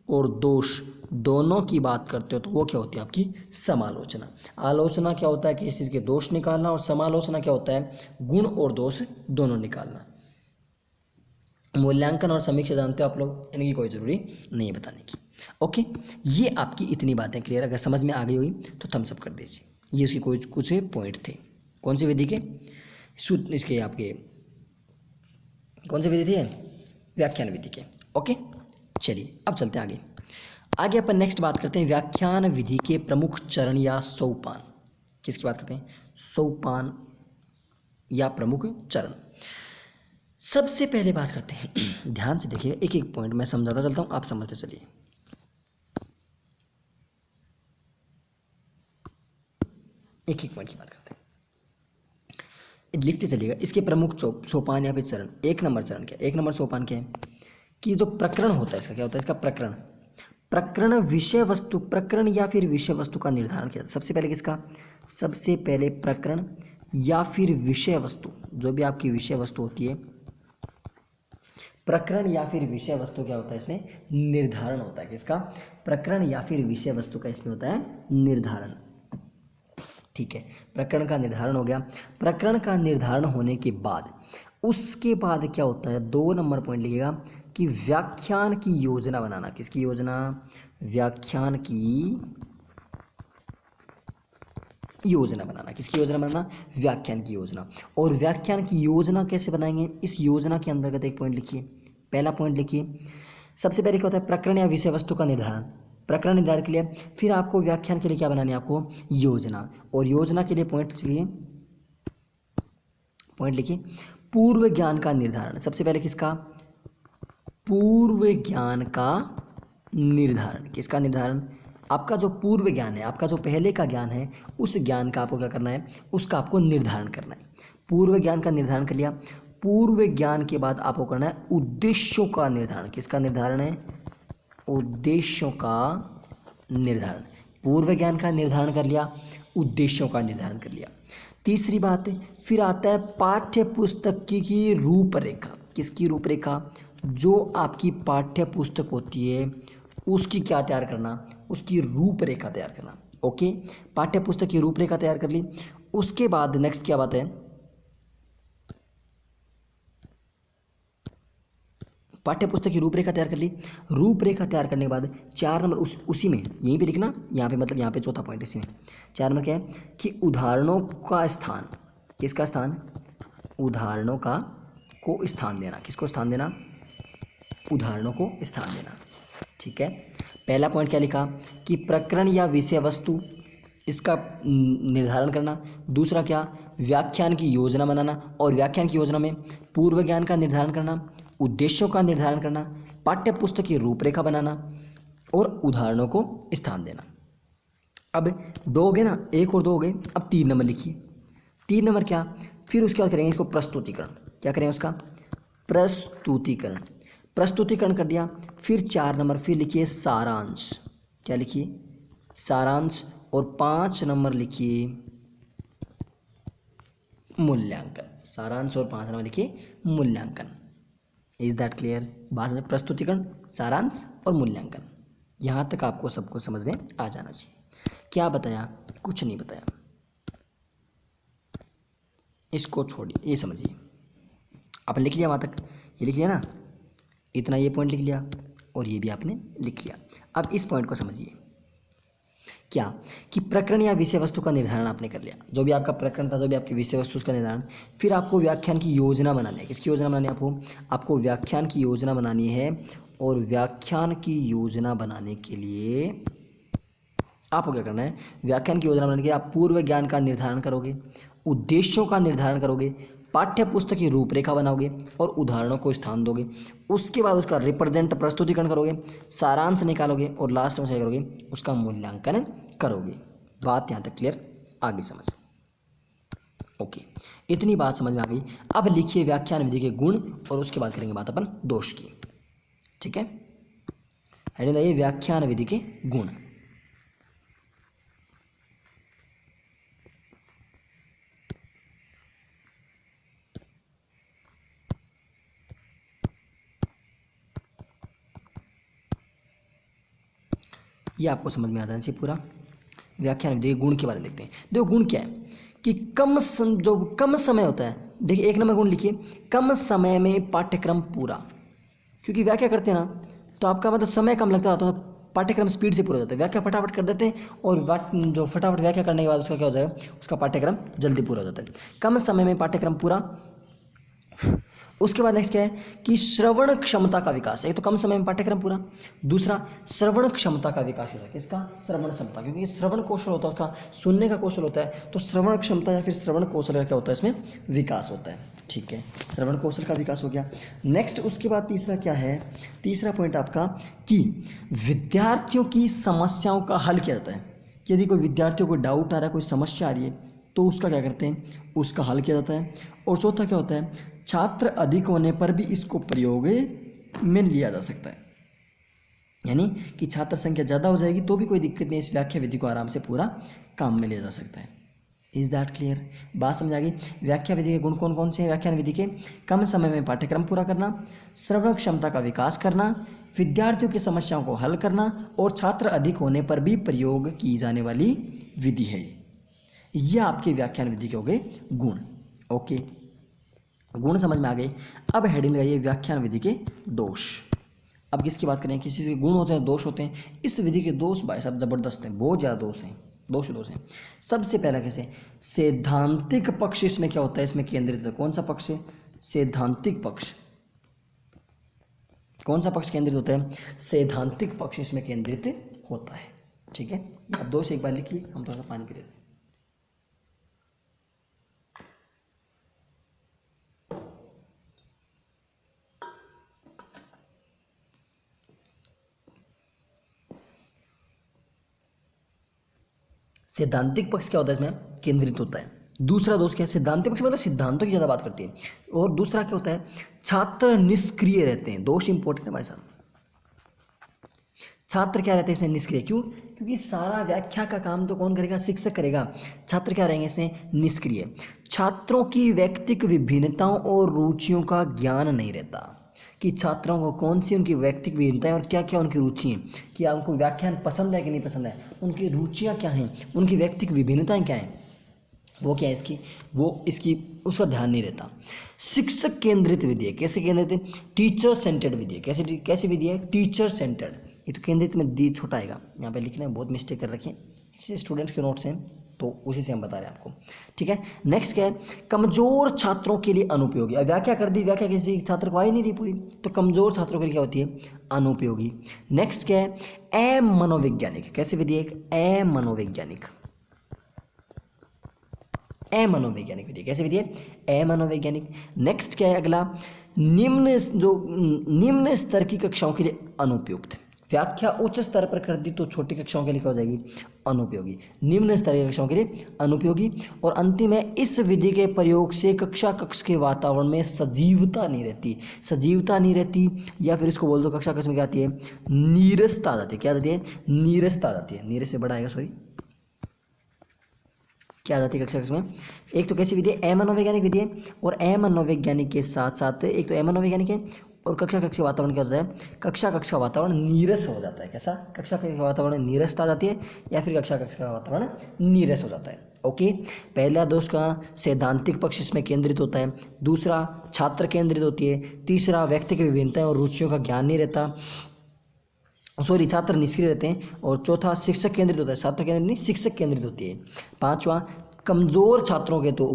और दोष दोनों की बात करते हो तो वो क्या होती है आपकी समालोचना। आलोचना क्या होता है, किसी चीज़ के दोष निकालना, और समालोचना क्या होता है, गुण और दोष दोनों निकालना। मूल्यांकन और समीक्षा जानते हो आप लोग, इनकी कोई ज़रूरी नहीं है बताने की। ओके, ये आपकी इतनी बातें क्लियर, अगर समझ में आ गई हुई तो थम्स अप कर दीजिए। ये उसकी कुछ पॉइंट थे, कौन सी विधि के, इसके आपके कौन सी विधि थी, व्याख्यान विधि के। ओके, चलिए अब चलते हैं आगे। आगे अपन नेक्स्ट बात करते हैं व्याख्यान विधि के प्रमुख चरण या सोपान। किसकी बात करते हैं, सोपान या प्रमुख चरण। सबसे पहले बात करते हैं, ध्यान से देखिए, एक एक पॉइंट मैं समझाता चलता हूं, आप समझते चलिए। एक एक पॉइंट की बात करते हैं, लिखते चलिएगा। इसके प्रमुख सोपान या फिर चरण। एक नंबर चरण क्या है, एक नंबर सोपान क्या है, कि जो प्रकरण होता है, इसका क्या होता है, इसका प्रकरण, प्रकरण विषय वस्तु, प्रकरण या फिर विषय वस्तु का निर्धारण किया। सबसे पहले किसका, सबसे पहले प्रकरण या फिर विषय वस्तु, जो भी आपकी विषय वस्तु होती है, प्रकरण या फिर विषय वस्तु क्या होता है, इसमें निर्धारण होता है। किसका, प्रकरण या फिर विषय वस्तु का इसमें होता है निर्धारण। ठीक है, प्रकरण का निर्धारण हो गया। प्रकरण का निर्धारण होने के बाद उसके बाद क्या होता है, 2 नंबर पॉइंट लिखिएगा कि व्याख्यान की योजना बनाना। किसकी योजना, व्याख्यान की योजना बनाना। किसकी योजना बनाना, व्याख्यान की योजना। और व्याख्यान की योजना कैसे बनाएंगे, इस योजना के अंतर्गत एक पॉइंट लिखिए, पहला पॉइंट लिखिए। सबसे पहले क्या होता है, प्रकरण या विषय वस्तु का निर्धारण, प्रकरण निर्धारण के लिए। फिर आपको व्याख्यान के लिए क्या बनानी है, आपको योजना। और योजना के लिए पॉइंट लिखिए, पॉइंट लिखिए, पूर्व ज्ञान का निर्धारण। सबसे पहले किसका, पूर्व ज्ञान का निर्धारण। किसका निर्धारण, आपका जो पूर्व ज्ञान है, आपका जो पहले का ज्ञान है, उस ज्ञान का आपको क्या करना है, उसका आपको निर्धारण करना है। पूर्व ज्ञान का निर्धारण कर लिया। पूर्व ज्ञान के बाद आपको करना है उद्देश्यों का निर्धारण। किसका निर्धारण है, उद्देश्यों का निर्धारण। पूर्व ज्ञान का निर्धारण कर लिया, उद्देश्यों का निर्धारण कर लिया। तीसरी बात है, फिर आता है पाठ्य पुस्तक की रूपरेखा। किसकी रूपरेखा, जो आपकी पाठ्य पुस्तक होती है उसकी क्या तैयार करना, उसकी रूपरेखा तैयार करना। ओके, पाठ्य पुस्तक की रूपरेखा तैयार कर ली। उसके बाद नेक्स्ट क्या बात है, पाठ्य पुस्तक की रूपरेखा तैयार कर ली। रूपरेखा तैयार करने के बाद 4 नंबर उसी में यहीं पे लिखना, यहाँ पे मतलब यहाँ पे चौथा पॉइंट इसी में। 4 नंबर क्या है कि उदाहरणों का स्थान। किसका स्थान, उदाहरणों का को स्थान देना। किसको स्थान देना, उदाहरणों को स्थान देना। ठीक है, पहला पॉइंट क्या लिखा कि प्रकरण या विषय वस्तु इसका निर्धारण करना। दूसरा क्या, व्याख्यान की योजना बनाना, और व्याख्यान की योजना में पूर्व ज्ञान का निर्धारण करना, उद्देश्यों का निर्धारण करना, पाठ्य पुस्तक की रूपरेखा बनाना और उदाहरणों को स्थान देना। अब दो हो गए ना, एक और दो हो गए, अब 3 नंबर लिखिए। 3 नंबर क्या, फिर उसके बाद करेंगे इसको प्रस्तुतिकरण। क्या करेंगे उसका, प्रस्तुतिकरण। प्रस्तुतिकरण कर दिया, फिर 4 नंबर फिर लिखिए सारांश। क्या लिखिए, सारांश। और 5 नंबर लिखिए मूल्यांकन। सारांश और 5 नंबर लिखिए मूल्यांकन। Is that clear? बाद में प्रस्तुतिकरण, सारांश और मूल्यांकन, यहाँ तक आपको सबको समझ में आ जाना चाहिए। क्या बताया, कुछ नहीं बताया, इसको छोड़िए, ये समझिए। आपने लिख लिया वहाँ तक, ये लिख लिया ना, इतना ये पॉइंट लिख लिया और ये भी आपने लिख लिया। अब इस पॉइंट को समझिए, क्या कि प्रकरण या विषय वस्तु का निर्धारण आपने कर लिया। जो भी आपका प्रकरण था, जो भी आपकी विषय वस्तु, उसका निर्धारण। फिर आपको व्याख्यान की योजना बनानी है। किसकी योजना बनानी है आपको व्याख्यान की योजना बनानी है। और व्याख्यान की योजना बनाने के लिए आपको क्या करना है, व्याख्यान की योजना बनाने के लिए आप पूर्व ज्ञान का निर्धारण करोगे, उद्देश्यों का निर्धारण करोगे, पाठ्य पुस्तक की रूपरेखा बनाओगे और उदाहरणों को स्थान दोगे। उसके बाद उसका रिप्रेजेंट प्रस्तुतिकरण करोगे, सारांश निकालोगे और लास्ट में क्या करोगे, उसका मूल्यांकन करोगे। बात यहाँ तक क्लियर? आगे समझ। ओके, इतनी बात समझ में आ गई। अब लिखिए व्याख्यान विधि के गुण और उसके बाद करेंगे बात अपन दोष की। ठीक है, हेडिंग लगाइए व्याख्यान विधि के गुण। ये आपको समझ में आ जाना चाहिए पूरा। व्याख्यान विधि के गुण के बारे में देखते हैं। देखो गुण क्या है कि जो कम समय होता है। देखिए 1 नंबर गुण लिखिए, कम समय में पाठ्यक्रम पूरा। क्योंकि व्याख्या करते हैं ना, तो आपका मतलब समय कम लगता है, तो पाठ्यक्रम स्पीड से पूरा हो जाता है। व्याख्या फटाफट कर देते हैं और जो फटाफट व्याख्या करने के बाद उसका क्या हो जाएगा, उसका पाठ्यक्रम जल्दी पूरा हो जाता है। कम समय में पाठ्यक्रम पूरा। उसके बाद नेक्स्ट क्या है कि श्रवण क्षमता का विकास। एक तो कम समय में पाठ्यक्रम पूरा, दूसरा श्रवण क्षमता का विकास होता है। किसका, श्रवण क्षमता, क्योंकि श्रवण कौशल होता है, उसका सुनने का कौशल होता है, तो श्रवण क्षमता या फिर श्रवण कौशल का क्या होता है, इसमें विकास होता है। ठीक है, श्रवण कौशल का विकास हो गया। नेक्स्ट उसके बाद तीसरा क्या है, तीसरा पॉइंट आपका कि विद्यार्थियों की समस्याओं का हल किया जाता है। कि यदि कोई विद्यार्थियों को डाउट आ रहा है, कोई समस्या आ रही है, तो उसका क्या करते हैं, उसका हल किया जाता है। और चौथा क्या होता है, छात्र अधिक होने पर भी इसको प्रयोग में लिया जा सकता है। यानी कि छात्र संख्या ज़्यादा हो जाएगी तो भी कोई दिक्कत नहीं, इस व्याख्या विधि को आराम से पूरा काम में लिया जा सकता है। Is that clear? बात समझ आ गई। व्याख्या विधि के गुण कौन कौन से हैं व्याख्यान विधि के? कम समय में पाठ्यक्रम पूरा करना, श्रवण क्षमता का विकास करना, विद्यार्थियों की समस्याओं को हल करना और छात्र अधिक होने पर भी प्रयोग की जाने वाली विधि है। ये आपके व्याख्यान विधि के हो गए गुण। ओके, गुण समझ में आ गए। अब हेडिंग लगाइए व्याख्यान विधि के दोष। अब किसकी बात करें, किसी के गुण होते हैं, दोष होते हैं। इस विधि के दोष भाई साहब जबरदस्त हैं, बहुत ज़्यादा दोष हैं, दोष हैं। सबसे पहला कैसे, सैद्धांतिक पक्ष इसमें क्या होता है, इसमें केंद्रित है। कौन सा पक्ष है, सैद्धांतिक पक्ष। कौन सा पक्ष केंद्रित होता है, सैद्धांतिक पक्ष इसमें केंद्रित होता है। ठीक है, अब दोष एक बार लिखिए, हम थोड़ा सा पानी पी लेते हैं। सैद्धांतिक पक्ष क्या होता है, इसमें केंद्रित होता है। दूसरा दोष क्या है, सिद्धांतिक पक्ष मतलब सिद्धांतों की ज़्यादा बात करती है। और दूसरा क्या होता है, छात्र निष्क्रिय रहते हैं। दोष इंपॉर्टेंट है भाई साहब। छात्र क्या रहते हैं इसमें, निष्क्रिय। क्यों? क्योंकि सारा व्याख्या का काम तो कौन करेगा, शिक्षक करेगा। छात्र क्या रहेंगे इसमें, निष्क्रिय। छात्रों की व्यक्तिगत विभिन्नताओं और रुचियों का ज्ञान नहीं रहता कि छात्रों को कौन सी उनकी व्यक्तिगत विभिन्नताएं और क्या क्या उनकी रुचि हैं, कि उनको व्याख्यान पसंद है कि नहीं पसंद है, उनकी रुचियाँ क्या हैं, उनकी व्यक्तिगत विभिन्नताएं क्या हैं, वो क्या है इसकी, वो इसकी उसका ध्यान नहीं रहता। शिक्षक केंद्रित विधि है। कैसे केंद्रित है, टीचर सेंटर्ड विधि है। कैसी विधि है, टीचर सेंटर्ड। ये तो केंद्रित में दी छोटा आएगा, यहाँ पे लिखने में बहुत मिस्टेक कर रखे हैं, किसी स्टूडेंट के नोट्स हैं तो उसी से हम बता रहे हैं आपको। ठीक है, नेक्स्ट क्या है, कमजोर छात्रों के लिए अनुपयोगी। अब व्याख्या कर दी, व्याख्या किसी छात्र को आई नहीं रही पूरी, तो कमजोर छात्रों के लिए क्या होती है, अनुपयोगी। नेक्स्ट क्या है, अमनोवैज्ञानिक। कैसी विधि है, अमनोवैज्ञानिक। अमनोवैज्ञानिक विधि। कैसी विधि है? अमनोवैज्ञानिक। नेक्स्ट क्या है अगला? निम्न स्तर की कक्षाओं के लिए अनुपयुक्त। व्याख्या उच्च स्तर पर कर दी तो छोटी कक्षाओं के लिए क्या हो जाएगी? अनुपयोगी। निम्न स्तर की कक्षाओं के लिए अनुपयोगी। और अंतिम है, इस विधि के प्रयोग से कक्षा कक्ष के वातावरण में सजीवता नहीं रहती। सजीवता नहीं रहती, या फिर इसको बोल दो कक्षा कक्ष में क्या आती है? नीरसता आ जाती है। क्या आती है? नीरसता आ जाती है। नीरस से बड़ा आएगा, सॉरी, क्या आ जाती है कक्षा कक्ष में? एक तो कैसी विधि है? अमनोवैज्ञानिक विधि है। और अमनोवैज्ञानिक के साथ साथ एक तो अमनोवैज्ञानिक है, और कक्षा कक्ष का वातावरण क्या होता है? कक्षा कक्ष का वातावरण नीरस हो जाता है। कैसा? कक्षा कक्ष का वातावरण नीरसता आ जाती है, या फिर कक्षा कक्ष का वातावरण नीरस हो जाता है। ओके, पहला दोष का सैद्धांतिक पक्ष इसमें केंद्रित होता है, दूसरा छात्र केंद्रित होती है, तीसरा व्यक्ति की विभिन्नताएं और रुचियों का ज्ञान नहीं रहता, सॉरी छात्र निष्क्रिय रहते हैं, और चौथा शिक्षक केंद्रित होता है, छात्र केंद्रित नहीं शिक्षक केंद्रित होती है। पांचवा कमज़ोर छात्रों के तो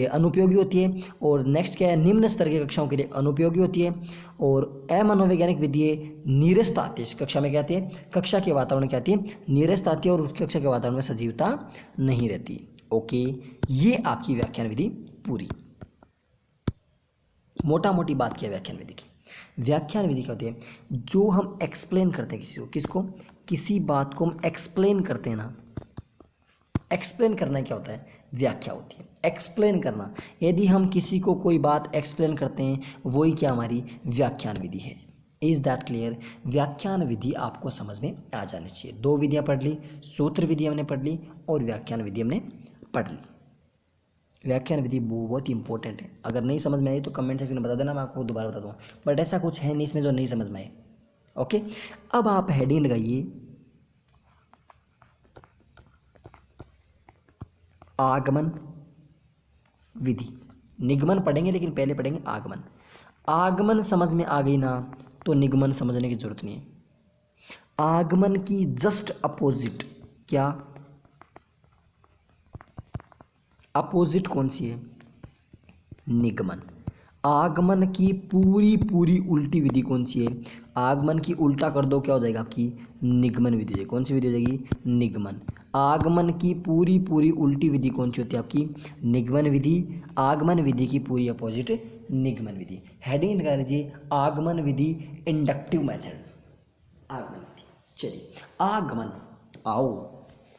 अनुपयोगी होती है। और नेक्स्ट क्या है? निम्न स्तर की कक्षाओं के लिए अनुपयोगी होती है। और अमनोवैज्ञानिक विधि नीरसता आती है। कक्षा में क्या आती है? कक्षा के वातावरण क्या आती है? नीरसता आती है, और कक्षा के वातावरण में सजीवता नहीं रहती। ओके, ये आपकी व्याख्यान विधि पूरी। मोटा मोटी बात किया व्याख्यान विधि की। व्याख्यान विधि क्या होती है? जो हम एक्सप्लेन करते हैं किसी को, किसको? किसी बात को हम एक्सप्लेन करते हैं ना, एक्सप्लेन करना क्या होता है? व्याख्या होती है। एक्सप्लेन करना, यदि हम किसी को कोई बात एक्सप्लेन करते हैं, वही क्या हमारी व्याख्यान विधि है। Is that clear? व्याख्यान विधि आपको समझ में आ जानी चाहिए। दो विधियां पढ़ ली, सूत्र विधि हमने पढ़ ली और व्याख्यान विधि हमने पढ़ ली। व्याख्यान विधि बहुत ही इंपॉर्टेंट है। अगर नहीं समझ में आई तो कमेंट सेक्शन में बता देना, मैं आपको दोबारा बता दूँगा, बट ऐसा कुछ है नहीं इसमें जो नहीं समझ में आए। ओके, अब आप हेडिंग लगाइए आगमन विधि। निगमन पढ़ेंगे, लेकिन पहले पढ़ेंगे आगमन। आगमन समझ में आ गई ना, तो निगमन समझने की जरूरत नहीं है। आगमन की जस्ट अपोजिट, क्या अपोजिट कौन सी है? निगमन। आगमन की पूरी पूरी उल्टी विधि कौन सी है? आगमन की उल्टा कर दो, क्या हो जाएगा आपकी? निगमन विधि। कौन सी विधि हो जाएगी? निगमन। आगमन की पूरी पूरी उल्टी विधि कौन सी होती है आपकी? निगमन विधि। आगमन विधि की पूरी अपोजिट निगमन विधि। हेडिंग लगा लीजिए आगमन विधि इंडक्टिव मेथड। आगमन विधि। चलिए, आगमन, आओ,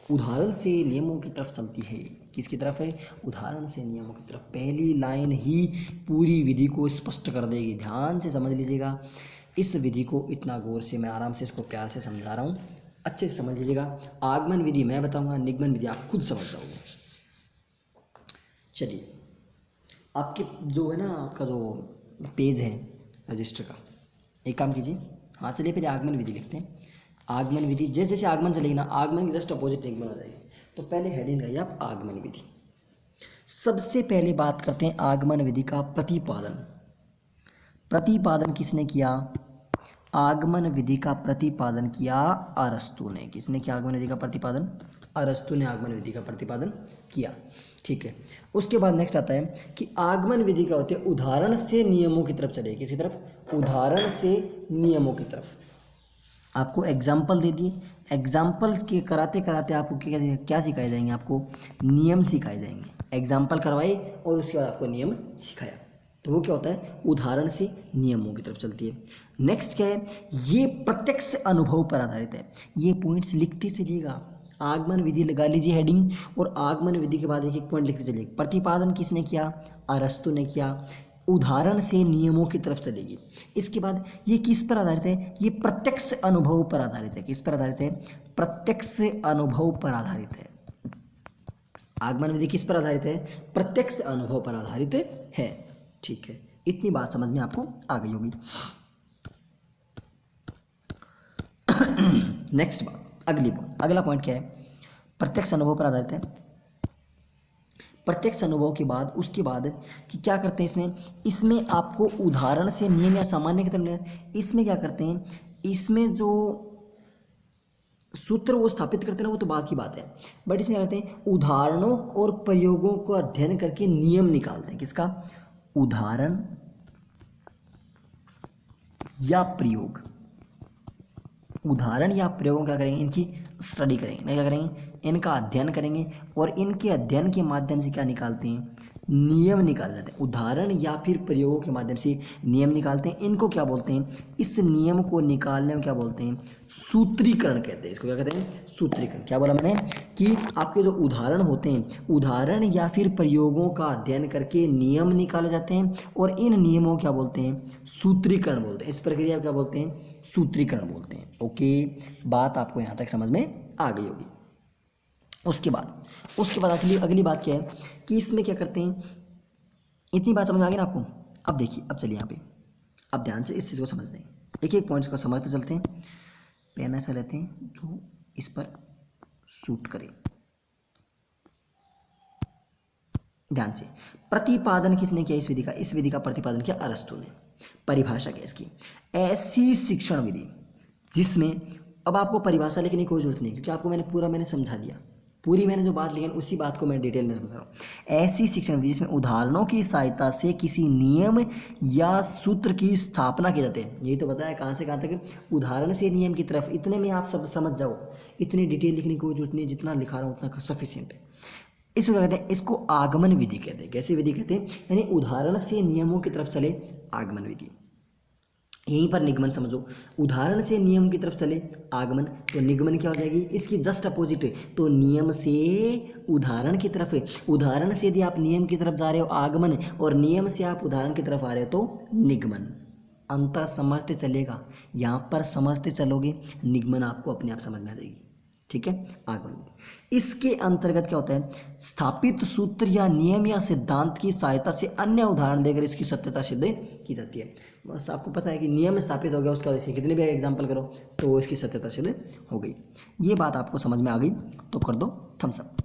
उदाहरण से नियमों की तरफ चलती है। किसकी तरफ है? उदाहरण से नियमों की तरफ। पहली लाइन ही पूरी विधि को स्पष्ट कर देगी। ध्यान से समझ लीजिएगा इस विधि को, इतना गौर से, मैं आराम से इसको प्यार से समझा रहा हूँ, अच्छे से समझ लीजिएगा। आगमन विधि मैं बताऊंगा, निगमन विधि आप खुद समझ जाओगे। चलिए, आपके जो है ना, आपका जो पेज है रजिस्टर का, एक काम कीजिए, हाँ चलिए पहले आगमन विधि लिखते हैं। आगमन विधि, जैसे जैसे आगमन चलेगी ना, आगमन की जस्ट अपोजिट निगमन हो जाएगी। तो पहले हेडिंग लगाइए आप आगमन विधि। सबसे पहले बात करते हैं आगमन विधि का प्रतिपादन। प्रतिपादन किसने किया? आगमन विधि का प्रतिपादन किया अरस्तु ने। किसने किया आगमन विधि का प्रतिपादन? अरस्तु ने आगमन विधि का प्रतिपादन किया। ठीक है, उसके बाद नेक्स्ट आता है कि आगमन विधि क्या होती है? उदाहरण से नियमों की तरफ चलेगी। किसकी तरफ? उदाहरण से नियमों की तरफ। आपको एग्जाम्पल दे दिए, एग्जाम्पल्स के कराते कराते आपको क्या सिखाए जाएंगे? आपको नियम सिखाए जाएंगे। एग्जाम्पल करवाए और उसके बाद आपको नियम सिखाया, तो वो क्या होता है? उदाहरण से नियमों की तरफ चलती है। नेक्स्ट क्या है? ये प्रत्यक्ष अनुभव पर आधारित है। ये पॉइंट्स लिखते चलिएगा। आगमन विधि लगा लीजिए हेडिंग, और आगमन विधि के बाद एक एक पॉइंट लिखते चलिए। प्रतिपादन किसने किया? अरस्तु ने किया। उदाहरण से नियमों की तरफ चलेगी। इसके बाद ये किस पर आधारित है? ये प्रत्यक्ष अनुभव पर आधारित है। किस पर आधारित है? प्रत्यक्ष अनुभव पर आधारित है। आगमन विधि किस पर आधारित है? प्रत्यक्ष अनुभव पर आधारित है। ठीक है, इतनी बात समझ में आपको आ गई होगी। नेक्स्ट बात, अगला पॉइंट क्या है? प्रत्यक्ष अनुभव पर आधारित है। प्रत्यक्ष अनुभव के बाद उसके बाद कि क्या करते हैं इसमें आपको उदाहरण से नियम या सामान्य की तरफ, इसमें क्या करते हैं? इसमें जो सूत्र वो स्थापित करते हैं ना, वो तो बात की बात है, बट इसमें क्या करते हैं? उदाहरणों और प्रयोगों को अध्ययन करके नियम निकालते हैं। किसका? उदाहरण या प्रयोग, उदाहरण या प्रयोगों क्या करेंगे, इनकी स्टडी करेंगे, नहीं क्या करेंगे, इनका अध्ययन करेंगे और इनके अध्ययन के माध्यम से क्या निकालते हैं, नियम निकाल जाते हैं। उदाहरण या फिर प्रयोगों के माध्यम से नियम निकालते हैं। इनको क्या बोलते हैं, इस नियम को निकालने में क्या बोलते हैं, सूत्रीकरण कहते हैं। इसको क्या कहते हैं, सूत्रीकरण। क्या बोला मैंने कि आपके जो उदाहरण होते हैं, उदाहरण या फिर प्रयोगों का अध्ययन करके नियम निकाले जाते हैं और इन नियमों को क्या बोलते हैं, सूत्रीकरण बोलते हैं। इस प्रक्रिया को क्या बोलते हैं, सूत्रीकरण बोलते हैं। ओके, बात आपको यहाँ तक समझ में आ गई होगी। उसके बाद अगली बात क्या है कि इसमें क्या करते हैं, इतनी बात समझ में आ गई ना आपको। अब देखिए, अब चलिए यहाँ पे, अब ध्यान से इस चीज़ को समझते हैं, एक एक पॉइंट्स को समझते चलते हैं। पेन ऐसा लेते हैं जो इस पर सूट करे। ध्यान से, प्रतिपादन किसने किया इस विधि का, इस विधि का प्रतिपादन किया अरस्तु ने। परिभाषा क्या इसकी, ऐसी शिक्षण विधि जिसमें, अब आपको परिभाषा लिखने की कोई जरूरत नहीं क्योंकि आपको मैंने समझा दिया, पूरी मैंने जो बात लिखी उसी बात को मैं डिटेल में समझा रहा हूँ। ऐसी शिक्षण विधि जिसमें उदाहरणों की सहायता से किसी नियम या सूत्र की स्थापना की जाती है। यही तो बताया कहाँ से कहाँ तक, उदाहरण से नियम की तरफ। इतने में आप सब समझ जाओ, इतनी डिटेल लिखने की कोई जरूरत नहीं है, जितना लिखा रहा हूँ उतना सफिशियंट है। इसको क्या कहते हैं, इसको आगमन विधि कहते हैं। कैसी विधि कहते हैं, यानी उदाहरण से नियमों की तरफ चले, आगमन विधि। यहीं पर निगमन समझो, उदाहरण से नियम की तरफ चले आगमन, तो निगमन क्या हो जाएगी, इसकी जस्ट अपोजिट है। तो नियम से उदाहरण की तरफ है, उदाहरण से यदि आप नियम की तरफ जा रहे हो आगमन, और नियम से आप उदाहरण की तरफ आ रहे हो तो निगमन। अंतर समझते चलेगा, यहाँ पर समझते चलोगे, निगमन आपको अपने आप समझ में आ जाएगी। ठीक है, आगमन। इसके अंतर्गत क्या होता है, स्थापित सूत्र या नियम या सिद्धांत की सहायता से अन्य उदाहरण देकर इसकी सत्यता सिद्ध की जाती है। बस आपको पता है कि नियम स्थापित हो गया, उसका इसके कितने भी एग्जाम्पल करो तो इसकी सत्यता सिद्ध हो गई। ये बात आपको समझ में आ गई तो कर दो थम्स अप।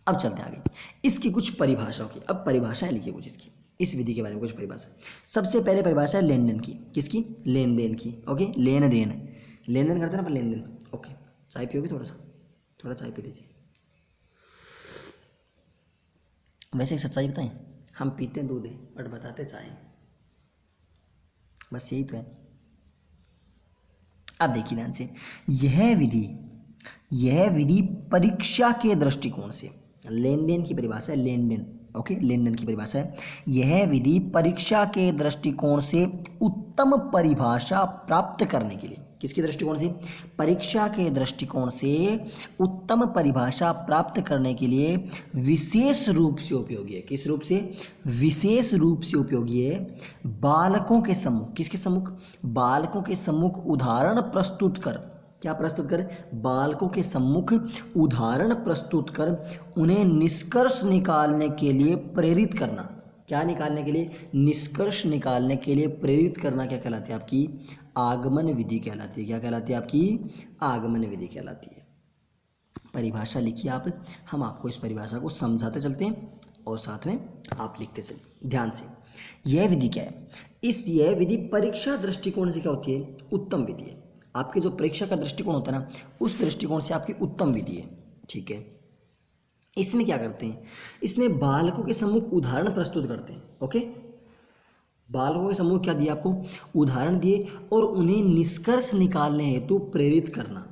अब चलते हैं आगे, इसकी कुछ परिभाषाओं की। अब परिभाषाएं लिखिए कुछ इसकी, इस विधि के बारे में कुछ परिभाषा। सबसे पहले परिभाषा है लेन देन की, किसकी, लेन देन की। ओके, लेन देन, लेन देन करते हैं ना लेन देन। ओके, चाय पियोगे, थोड़ा चाय पी लीजिए। वैसे एक सच्चाई बताएं, हम पीते हैं दूध है बट बताते चाय, बस यही तो है। अब देखिए ध्यान से, यह विधि परीक्षा के दृष्टिकोण से, लेन देन की परिभाषा है, लेन देन। ओके, लेन देन की परिभाषा है, यह विधि परीक्षा के दृष्टिकोण से उत्तम परिभाषा प्राप्त करने के लिए, किसके दृष्टिकोण से, परीक्षा के दृष्टिकोण से उत्तम परिभाषा प्राप्त करने के लिए विशेष रूप से उपयोगी है। किस रूप से, विशेष रूप से उपयोगी है। बालकों के सम्मुख, किसके सम्मुख, बालकों के सम्मुख उदाहरण प्रस्तुत कर, क्या प्रस्तुत कर, बालकों के सम्मुख उदाहरण प्रस्तुत कर उन्हें निष्कर्ष निकालने के लिए प्रेरित करना। क्या निकालने के लिए, निष्कर्ष निकालने के लिए प्रेरित करना क्या कहलाती है आपकी, आगमन विधि कहलाती है। क्या कहलाती है आपकी, आगमन विधि कहलाती है। परिभाषा लिखिए आप, हम आपको इस परिभाषा को समझाते चलते हैं और साथ में आप लिखते चलिए ध्यान से। यह विधि क्या है, यह विधि परीक्षा दृष्टिकोण से क्या होती है, उत्तम विधि है। आपके जो परीक्षा का दृष्टिकोण होता है ना, उस दृष्टिकोण से आपकी उत्तम विधि है। ठीक है, इसमें क्या करते हैं, इसमें बालकों के सम्मुख उदाहरण प्रस्तुत करते हैं। ओके, बालकों के सम्मुख क्या दिया आपको, उदाहरण दिए और उन्हें निष्कर्ष निकालने हेतु प्रेरित करना।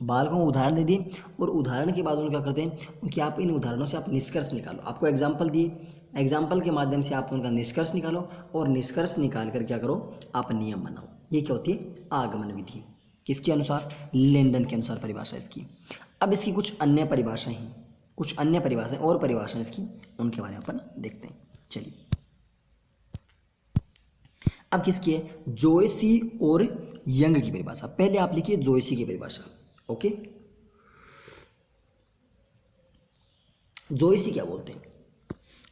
बालकों को उदाहरण दे दिए और उदाहरण के बाद उन्हें क्या करते हैं कि आप इन उदाहरणों से आप निष्कर्ष निकालो। आपको एग्जाम्पल दिए, एग्जाम्पल के माध्यम से आप उनका निष्कर्ष निकालो और निष्कर्ष निकाल कर क्या करो, आप नियम बनाओ। ये क्या होती है, आगमन विधि। किसके अनुसार, लेन देन के अनुसार परिभाषा इसकी। अब इसकी कुछ अन्य परिभाषाएं हैं, कुछ अन्य परिभाषाएं और परिभाषाएं इसकी, उनके बारे में अपन देखते हैं। चलिए, अब किसकी है, जोयसी और यंग की परिभाषा। पहले आप लिखिए जोयसी की परिभाषा। ओके, जोयसी क्या बोलते हैं,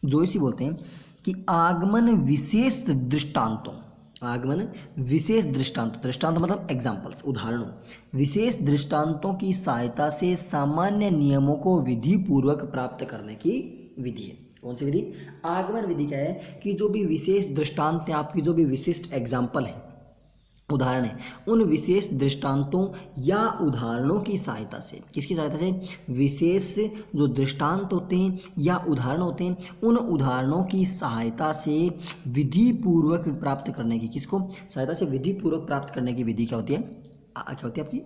जोयसी बोलते हैं कि आगमन विशेष दृष्टांतों, आगमन विशेष दृष्टांत, दृष्टांत मतलब एग्जाम्पल्स, उदाहरणों, विशेष दृष्टांतों की सहायता से सामान्य नियमों को विधि पूर्वक प्राप्त करने की विधि है। कौन सी विधि, आगमन विधि क्या है कि जो भी विशेष दृष्टांत हैं, आपकी जो भी विशिष्ट एग्जाम्पल हैं, उदाहरण है, उन विशेष दृष्टांतों या उदाहरणों की सहायता से, किसकी सहायता से, विशेष जो दृष्टांत होते हैं या उदाहरण होते हैं, उन उदाहरणों की सहायता से विधि पूर्वक प्राप्त करने की, किसको, सहायता से विधि पूर्वक प्राप्त करने की विधि क्या होती है, क्या होती है आपकी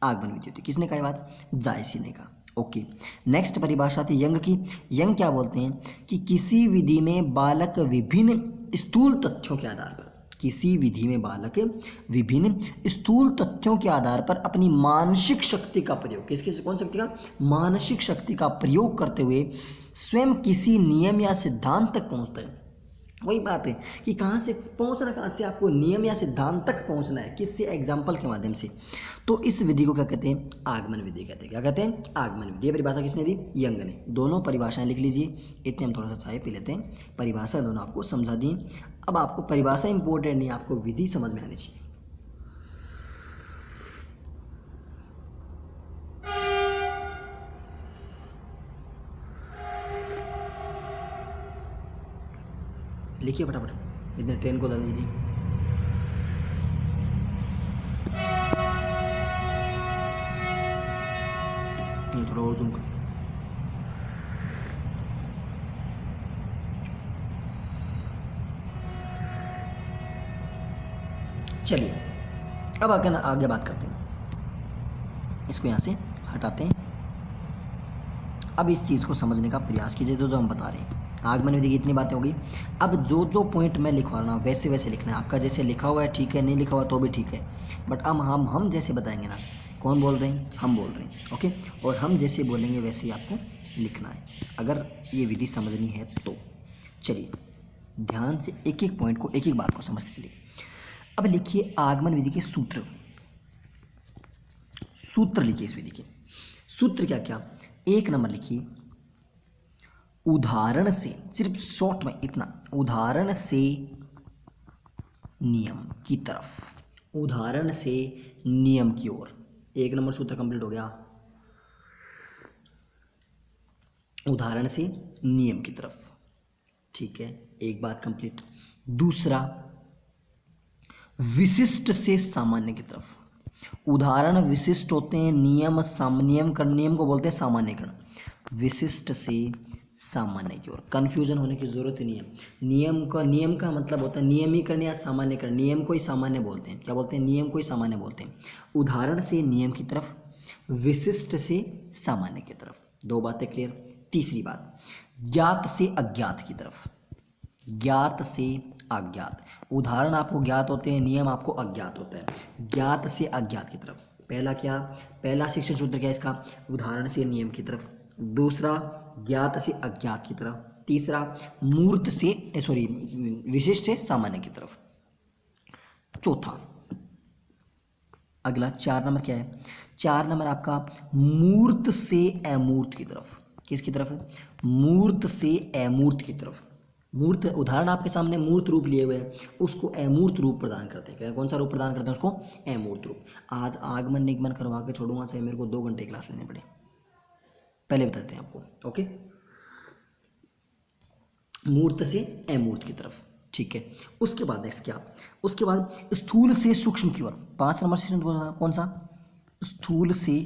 आगमन विधि होती है। किसने कहा ये बात? जायसी ने कहा। ओके, नेक्स्ट परिभाषा आती है यंग की। यंग क्या बोलते हैं कि किसी विधि में बालक विभिन्न स्थूल तथ्यों के आधार पर, किसी विधि में बालक विभिन्न स्थूल तथ्यों के आधार पर अपनी मानसिक शक्ति का प्रयोग, किसकी कौन शक्ति का? मानसिक शक्ति का प्रयोग करते हुए स्वयं किसी नियम या सिद्धांत तक पहुंचता है। वही बात है कि कहाँ से पहुँचना, कहाँ से आपको नियम या सिद्धांत तक पहुँचना है, किससे? एग्जाम्पल के माध्यम से। तो इस विधि को क्या कहते हैं? आगमन विधि कहते हैं। क्या कहते हैं? आगमन विधि। परिभाषा किसने दी? यंग ने। दोनों परिभाषाएं लिख लीजिए। इतने हम थोड़ा सा चाय पी लेते हैं। परिभाषा दोनों आपको समझा दी। अब आपको परिभाषा इंपॉर्टेंट नहीं, आपको विधि समझ में आनी चाहिए। लिखिए फटाफट, इतने ट्रेन को डाल दीजिए। थोड़ा और जूम करते हैं। चलिए अब आगे बात करते हैं। इसको यहाँ से हटाते हैं। अब इस चीज़ को समझने का प्रयास कीजिए जो हम बता रहे हैं। आगमन विधि की इतनी बातें होगी। अब जो पॉइंट मैं लिखवा रहा हूँ वैसे वैसे लिखना है। आपका जैसे लिखा हुआ है ठीक है, नहीं लिखा हुआ तो भी ठीक है, बट अब हम जैसे बताएंगे ना। कौन बोल रहे हैं? हम बोल रहे हैं। ओके, और हम जैसे बोलेंगे वैसे ही आपको लिखना है, अगर ये विधि समझनी है तो। चलिए ध्यान से एक एक पॉइंट को, एक एक बात को समझते चलिए। अब लिखिए आगमन विधि के सूत्र। सूत्र लिखिए इस विधि के। सूत्र क्या क्या? एक नंबर लिखिए, उदाहरण से, सिर्फ शॉर्ट में इतना, उदाहरण से नियम की तरफ, उदाहरण से नियम की ओर। एक नंबर सूत्र कंप्लीट हो गया। उदाहरण से नियम की तरफ, ठीक है, एक बात कंप्लीट। दूसरा, विशिष्ट से सामान्य की तरफ। उदाहरण विशिष्ट होते हैं, नियम को बोलते हैं सामान्यकरण। विशिष्ट से सामान्य की ओर, कंफ्यूजन होने की जरूरत ही नहीं है। नियम का मतलब होता है नियमीकरण या सामान्यकरण। नियम को ही सामान्य बोलते हैं। क्या बोलते हैं? नियम को ही सामान्य बोलते हैं। उदाहरण से नियम की तरफ, विशिष्ट से सामान्य की तरफ। दो बातें क्लियर। तीसरी बात, ज्ञात से अज्ञात की तरफ। ज्ञात से अज्ञात, उदाहरण आपको ज्ञात होते हैं, नियम आपको अज्ञात होता है। ज्ञात से अज्ञात की तरफ। पहला क्या? पहला शिक्षण सूत्र क्या है इसका? उदाहरण से नियम की तरफ। दूसरा, ज्ञात से अज्ञात की तरफ। तीसरा, मूर्त से विशिष्ट से सामान्य की तरफ। चौथा, अगला 4 नंबर क्या है? 4 नंबर आपका मूर्त से अमूर्त की तरफ। किसकी तरफ है? मूर्त से अमूर्त की तरफ। मूर्त, उदाहरण आपके सामने मूर्त रूप लिए हुए हैं, उसको अमूर्त रूप प्रदान करते हैं। क्या, कौन सा रूप प्रदान करते हैं उसको? अमूर्त रूप। आज आगमन निगमन करवा के छोड़ूंगा, चाहे मेरे को 2 घंटे क्लास लेने पड़े, पहले बताते हैं आपको। ओके, मूर्त से अमूर्त की तरफ, ठीक है। उसके बाद नेक्स्ट क्या? उसके बाद स्थूल से सूक्ष्म की ओर। 5 नंबर सेक्शन कौन सा? स्थूल से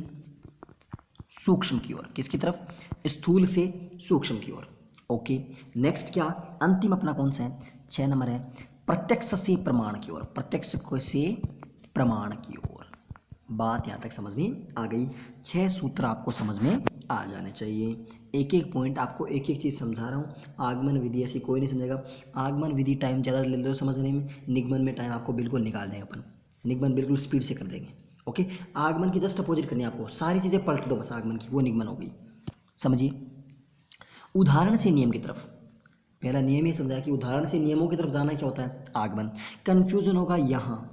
सूक्ष्म की ओर। किसकी तरफ? स्थूल से सूक्ष्म की ओर। ओके, नेक्स्ट क्या? अंतिम अपना कौन सा है? 6 नंबर है, प्रत्यक्ष से प्रमाण की ओर। प्रत्यक्ष से प्रमाण की ओर। बात यहाँ तक समझ में आ गई। 6 सूत्र आपको समझ में आ जाने चाहिए। एक एक पॉइंट आपको, एक एक चीज़ समझा रहा हूँ। आगमन विधि ऐसी कोई नहीं समझेगा। आगमन विधि टाइम ज़्यादा ले लो समझने में, निगमन में टाइम आपको बिल्कुल निकाल देंगे अपन। निगमन बिल्कुल स्पीड से कर देंगे। ओके, आगमन की जस्ट अपोजिट करनी है आपको। सारी चीज़ें पलट दो बस आगमन की, वो निगमन हो गई। समझिए, उदाहरण से नियम की तरफ। पहला नियम ही समझाया कि उदाहरण से नियमों की तरफ जाना क्या होता है? आगमन। कंफ्यूजन होगा यहाँ।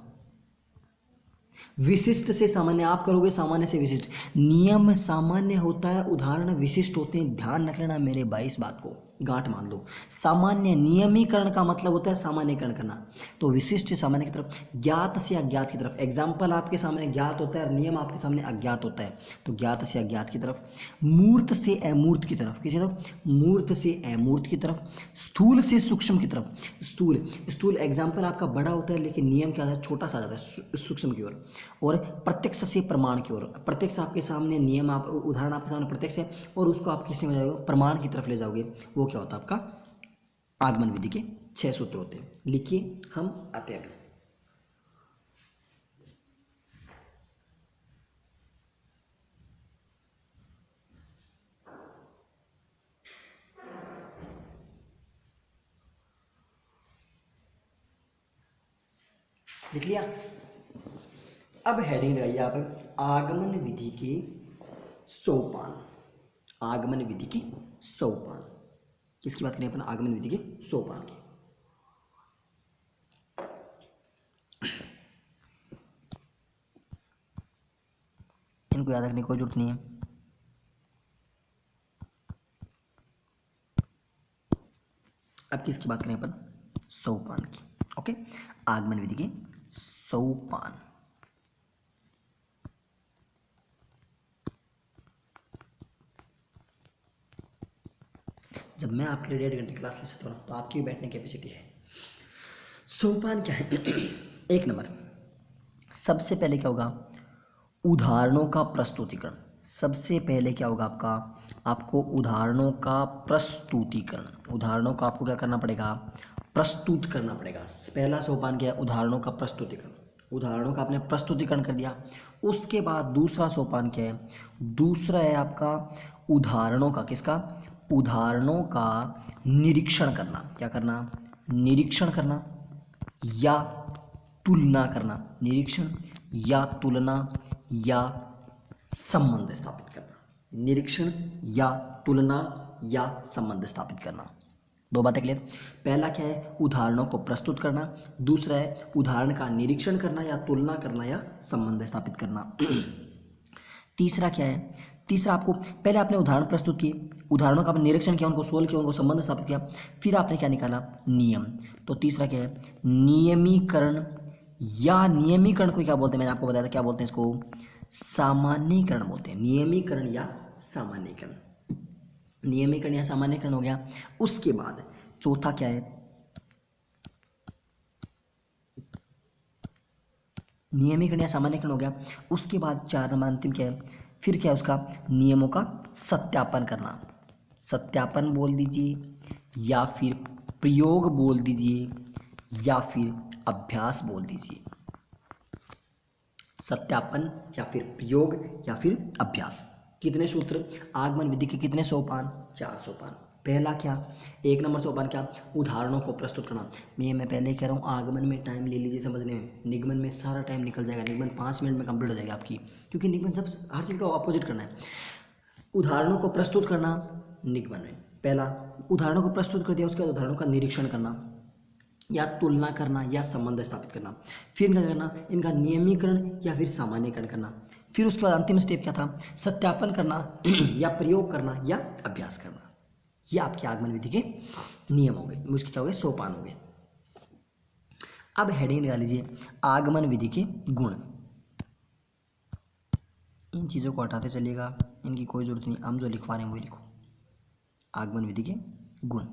विशिष्ट से सामान्य आप करोगे, सामान्य से विशिष्ट। नियम सामान्य होता है, उदाहरण विशिष्ट होते हैं। ध्यान रख लेना मेरे भाई, इस बात को गांठ मान लो। सामान्य, नियमीकरण का मतलब होता है सामान्यकरण करना। तो विशिष्ट से सामान्य की तरफ, ज्ञात से अज्ञात की तरफ। एग्जाम्पल आपके सामने ज्ञात होता है और नियम आपके सामने अज्ञात होता है, तो ज्ञात से अज्ञात की तरफ। मूर्त से अमूर्त की तरफ। किसी तरफ? मूर्त से अमूर्त की तरफ। स्थूल से सूक्ष्म की तरफ। स्थूल एग्जाम्पल आपका बड़ा होता है, लेकिन नियम क्या होता है? छोटा सा आ जाता है, सूक्ष्म की ओर। और प्रत्यक्ष से प्रमाण की ओर। प्रत्यक्ष आपके सामने, नियम आप, उदाहरण आपके सामने प्रत्यक्ष है, और उसको आप किससे में जाओगे? प्रमाण की तरफ ले जाओगे। वो क्या होता है आपका? आगमन विधि के 6 सूत्र होते हैं। लिखिए, हम आते हैं अभी। लिख लिया। अब हेडिंग लगाइए आप, आगमन विधि के सोपान। आगमन विधि के सोपान, किसकी बात करें अपन? आगमन विधि के सोपान की। इनको याद रखने की कोई जरूरत नहीं है। अब किसकी बात करें अपन? सोपान की। ओके, आगमन विधि के सोपान। जब मैं आपके लिए 1.5 घंटे क्लास ले सकता हूँ तो आपकी बैठने की कैपेसिटी है। सोपान क्या है? एक नंबर, सबसे पहले क्या होगा? उदाहरणों का प्रस्तुतिकरण। सबसे पहले क्या होगा आपका? आपको उदाहरणों का प्रस्तुतिकरण। उदाहरणों का आपको क्या करना पड़ेगा? प्रस्तुत करना पड़ेगा। पहला सोपान क्या है? उदाहरणों का प्रस्तुतिकरण। उदाहरणों का आपने प्रस्तुतिकरण कर दिया। उसके बाद दूसरा सोपान क्या है? दूसरा है आपका उदाहरणों का, किसका? उदाहरणों का निरीक्षण करना। क्या करना? निरीक्षण करना या तुलना करना। निरीक्षण या तुलना या संबंध स्थापित करना। निरीक्षण या तुलना या संबंध स्थापित करना। दो बातें क्लियर? पहला क्या है? उदाहरणों को प्रस्तुत करना। दूसरा है उदाहरण का निरीक्षण करना या तुलना करना या संबंध स्थापित करना। तीसरा क्या है? तीसरा, आपको पहले आपने उदाहरण प्रस्तुत किए, उदाहरणों का आपने निरीक्षण किया, उनको सोल्व किया, उनको संबंध स्थापित किया, फिर आपने क्या निकाला? नियम। तो तीसरा क्या है? नियमीकरण या नियमीकरण को क्या बोलते हैं? मैंने आपको बताया था, क्या बोलते हैं इसको? सामान्यीकरण बोलते हैं। नियमीकरण या सामान्यीकरण। नियमीकरण या सामान्यीकरण हो गया। उसके बाद चौथा क्या है? नियमीकरण या सामान्यीकरण हो गया। उसके बाद 4 नंबर अंतिम क्या है? फिर क्या है उसका? नियमों का सत्यापन करना। सत्यापन बोल दीजिए या फिर प्रयोग बोल दीजिए या फिर अभ्यास बोल दीजिए। सत्यापन या फिर प्रयोग या फिर अभ्यास। कितने सूत्र? आगमन विधि के कितने सोपान? 4 सोपान। पहला क्या? 1 नंबर सोपान क्या? उदाहरणों को प्रस्तुत करना। मैं पहले ही कह रहा हूँ, आगमन में टाइम ले लीजिए समझने में, निगमन में सारा टाइम निकल जाएगा। निगमन 5 मिनट में कंप्लीट हो जाएगी आपकी, क्योंकि निगमन सब हर चीज़ का अपोजिट करना है। उदाहरणों को प्रस्तुत करना निगमन में पहला, उदाहरणों को प्रस्तुत कर दिया, उसके बाद उदाहरणों का निरीक्षण करना या तुलना करना या संबंध स्थापित करना। फिर क्या करना? इनका नियमीकरण या फिर सामान्यीकरण करना। फिर उसके बाद अंतिम स्टेप क्या था? सत्यापन करना या प्रयोग करना या अभ्यास करना। ये आपके आगमन विधि के नियम हो गए, उसके क्या हो गए? सोपान हो गए। अब हेडिंग लगा लीजिए, आगमन विधि के गुण। इन चीज़ों को हटाते चलिएगा, इनकी कोई जरूरत नहीं, हम जो लिखवा रहे हैं वही लिखो। आगमन विधि के गुण।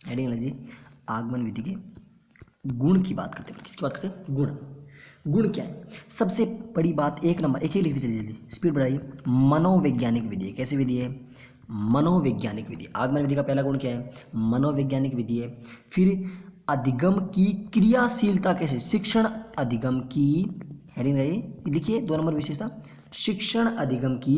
हेडिंग लीजिए, आगमन विधि के गुण की बात करते हैं। किसकी बात करते हैं? गुण। गुण क्या है? सबसे बड़ी बात, 1 नंबर, एक ही लिखते चलिए, जल्दी स्पीड बढ़ाइए। मनोवैज्ञानिक विधि है। कैसी विधि है? मनोवैज्ञानिक विधि। आगमन विधि का पहला गुण क्या है? मनोवैज्ञानिक विधि है। फिर अधिगम की क्रियाशीलता कैसे? शिक्षण अधिगम की, हेडिंग लिखिए 2 नंबर विशेषता, शिक्षण अधिगम की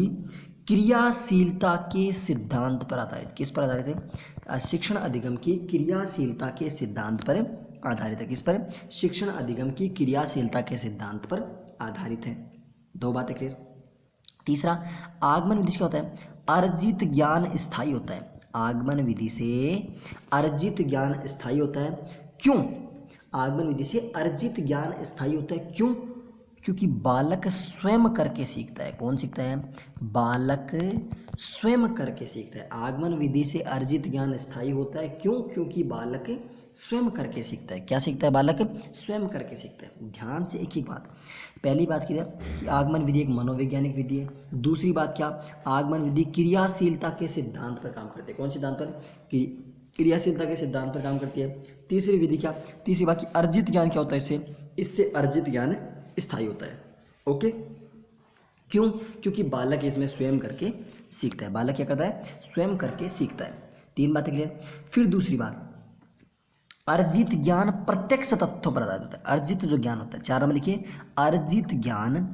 क्रियाशीलता के सिद्धांत पर आधारित। किस पर आधारित है? शिक्षण अधिगम की क्रियाशीलता के सिद्धांत पर आधारित है। किस पर? शिक्षण अधिगम की क्रियाशीलता के सिद्धांत पर आधारित है। 2 बातें क्लियर। तीसरा, आगमन विधि से क्या होता है? अर्जित ज्ञान स्थायी होता है। आगमन विधि से अर्जित ज्ञान स्थायी होता है। क्यों? आगमन विधि से अर्जित ज्ञान स्थायी होता है, क्यों? क्योंकि बालक स्वयं करके सीखता है। कौन सीखता है? बालक स्वयं करके सीखता है। आगमन विधि से अर्जित ज्ञान स्थायी होता है, क्यों? क्योंकि बालक स्वयं करके सीखता है। क्या सीखता है? बालक स्वयं करके सीखता है। ध्यान से एक ही बात, पहली बात की कि आगमन विधि एक मनोवैज्ञानिक विधि है। दूसरी बात क्या? आगमन विधि क्रियाशीलता के सिद्धांत पर काम करती है। कौन सिद्धांत पर? क्रियाशीलता के सिद्धांत पर काम करती है। तीसरी विधि क्या? तीसरी बात की अर्जित ज्ञान क्या होता है? इससे अर्जित ज्ञान स्थायी होता है। ओके, क्यों? क्योंकि बालक इसमें स्वयं करके सीखता है। बालक क्या करता है? स्वयं करके सीखता है। 3 बातें क्लियर। फिर दूसरी बात, अर्जित ज्ञान प्रत्यक्ष तथ्यों पर आधारित होता है। अर्जित जो ज्ञान होता है, 4 नंबर लिखिए, अर्जित ज्ञान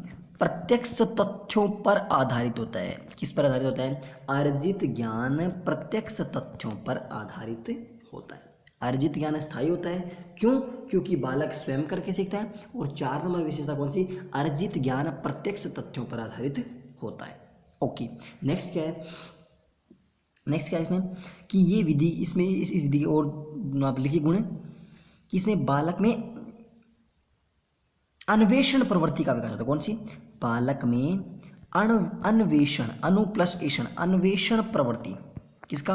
प्रत्यक्ष तथ्यों पर आधारित होता है। किस पर आधारित होता है? अर्जित ज्ञान प्रत्यक्ष तथ्यों पर आधारित होता है। अर्जित ज्ञान स्थायी होता है। क्यों? क्योंकि बालक स्वयं करके सीखता है। और 4 नंबर विशेषता कौन सी? अर्जित ज्ञान प्रत्यक्ष तथ्यों पर आधारित होता है। ओके, नेक्स्ट क्या है? नेक्स्ट क्या है इसमें कि ये विधि, इसमें इस विधि के और आप लिखिए गुण कि इसमें बालक में अन्वेषण प्रवृत्ति का विकास होता है। कौन सी? बालक में अन्वेषण, अनु प्लस एषण, अन्वेषण प्रवृत्ति। किसका?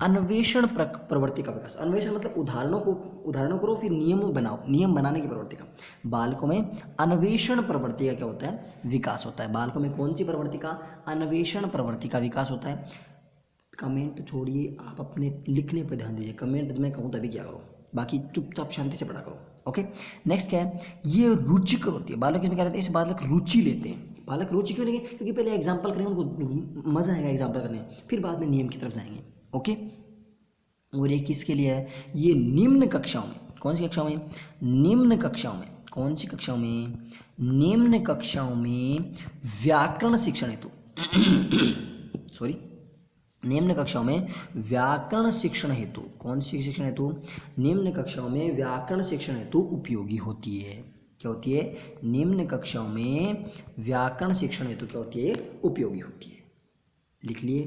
अन्वेषण प्रवृत्ति का विकास। अन्वेषण मतलब उदाहरणों करो फिर नियम बनाओ, नियम बनाने की प्रवृत्ति का। बालकों में अन्वेषण प्रवृत्ति का क्या होता है? विकास होता है। बालकों में कौन सी प्रवृत्ति का? अन्वेषण प्रवृत्ति का विकास होता है। कमेंट छोड़िए, आप अपने लिखने पर ध्यान दीजिए। कमेंट मैं कहूँ तभी क्या करो, बाकी चुपचाप शांति से पढ़ा करो। ओके, नेक्स्ट क्या है? ये रुचिकर होती है। बालक इसमें क्या रहते हैं? इस बालक रुचि लेते हैं। बालक रुचि क्यों लेंगे? क्योंकि पहले एग्जाम्पल करेंगे, उनको मजा आएगा एग्जाम्पल करने, फिर बाद में नियम की तरफ जाएंगे। ओके, और ये किसके लिए है? ये निम्न कक्षाओं में। कौन सी कक्षाओं में? निम्न कक्षाओं में। कौन सी कक्षाओं में? निम्न कक्षाओं में व्याकरण शिक्षण हेतु सॉरी, निम्न कक्षाओं में व्याकरण शिक्षण हेतु। कौन सी शिक्षण हेतु? निम्न कक्षाओं में व्याकरण शिक्षण हेतु उपयोगी होती है। क्या होती है? निम्न कक्षाओं में व्याकरण शिक्षण हेतु क्या होती है? उपयोगी होती है। लिख लिए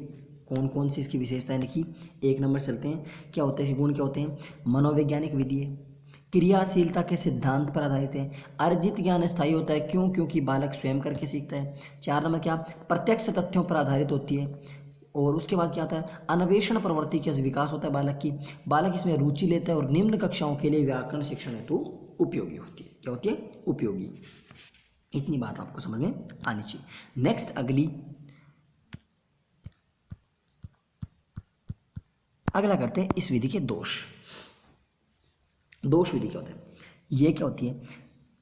कौन कौन सी इसकी विशेषताएं लिखी। 1 नंबर चलते हैं। क्या होते हैं गुण? क्या होते हैं? मनोवैज्ञानिक विधि है, क्रियाशीलता के सिद्धांत पर आधारित है, अर्जित ज्ञान स्थायी होता है। क्यों? क्योंकि बालक स्वयं करके सीखता है। 4 नंबर क्या? प्रत्यक्ष तथ्यों पर आधारित होती है। और उसके बाद क्या आता है? अन्वेषण प्रवृत्ति का विकास होता है बालक की। बालक इसमें रुचि लेता है और निम्न कक्षाओं के लिए व्याकरण शिक्षण हेतु उपयोगी होती है। क्या होती है? उपयोगी। इतनी बात आपको समझ में आनी चाहिए। नेक्स्ट अगला करते हैं इस विधि के दोष। दोष विधि क्या होता है? ये क्या होती है?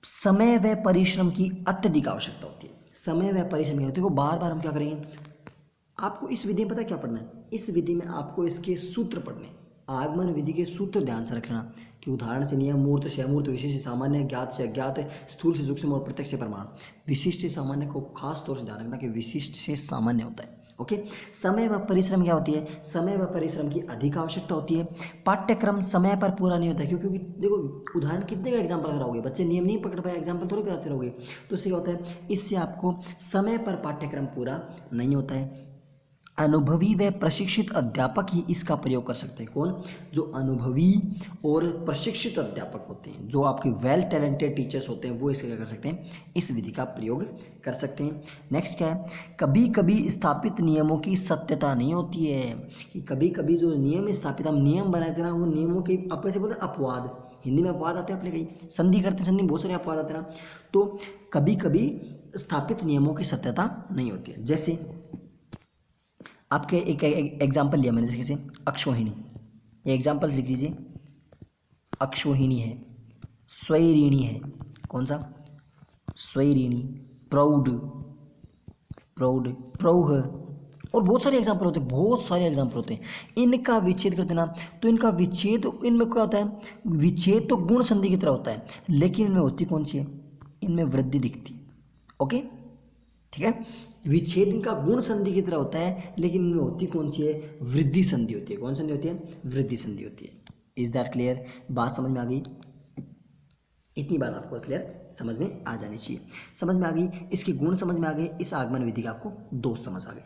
समय व परिश्रम की अत्यधिक आवश्यकता होती है। समय व परिश्रम की होती है। बार बार हम क्या करेंगे? आपको इस विधि में पता है क्या पढ़ना है? इस विधि में आपको इसके सूत्र पढ़ने। आगमन विधि के सूत्र ध्यान से रखना कि उदाहरण से नियम, मूर्त से अमूर्त, विशेष से सामान्य, ज्ञात से अज्ञात, स्थूल से सूक्ष्म और प्रत्यक्ष से प्रमाण। विशिष्ट से सामान्य को खास तौर से ध्यान रखना कि विशिष्ट से सामान्य होता है। ओके, समय व परिश्रम क्या होती है? समय व परिश्रम की अधिक आवश्यकता होती है। पाठ्यक्रम समय पर पूरा नहीं होता है। क्योंकि देखो, उदाहरण कितने का एग्जाम्पल कराओगे? बच्चे नियम नहीं पकड़ पाए, एग्जाम्पल थोड़ी कराते रहोगे। तो इससे क्या होता है? इससे आपको समय पर पाठ्यक्रम पूरा नहीं होता है। अनुभवी व प्रशिक्षित अध्यापक ही इसका प्रयोग कर सकते हैं। कौन? जो अनुभवी और प्रशिक्षित अध्यापक होते हैं, जो आपके वेल टैलेंटेड टीचर्स होते हैं, वो इसका क्या कर सकते हैं? इस विधि का प्रयोग कर सकते हैं। नेक्स्ट क्या है? कभी कभी स्थापित नियमों की सत्यता नहीं होती है। कि कभी कभी जो नियम स्थापित, हम नियम बनाते ना, वो नियमों के अपने से बोलते हैं अपवाद। हिंदी में अपवाद आते हैं अपने, कहीं संधि करते हैं, संधि में बहुत सारे अपवाद आते हैं ना। तो कभी कभी स्थापित नियमों की सत्यता नहीं होती है। जैसे आपके एक एग्जाम्पल लिया मैंने, जैसे अक्षोहिणी। ये एग्जाम्पल्स लिख लीजिए। अक्षोहिणी है, स्वैरिणी है। कौन सा? स्वैरिणी, प्रौढ़, प्रौढ़, प्रौह, और बहुत सारे एग्जाम्पल होते हैं, बहुत सारे एग्जाम्पल होते हैं। इनका विच्छेद कर देना, तो इनका विच्छेद, इनमें क्या होता है? विच्छेद तो गुण संधि की तरह होता है, लेकिन इनमें होती कौन सी है? इनमें वृद्धि दिखती है। ओके, ठीक है। विच्छेद इनका गुण संधि की तरह होता है, लेकिन इनमें होती कौन सी है? वृद्धि संधि होती है। कौन संधि होती है? वृद्धि संधि होती है। Is that clear? बात समझ में आ गई? इतनी बात आपको क्लियर समझ में आ जानी चाहिए। समझ में आ गई, इसके गुण समझ में आ गए, इस आगमन विधि का आपको दोष समझ आ गए।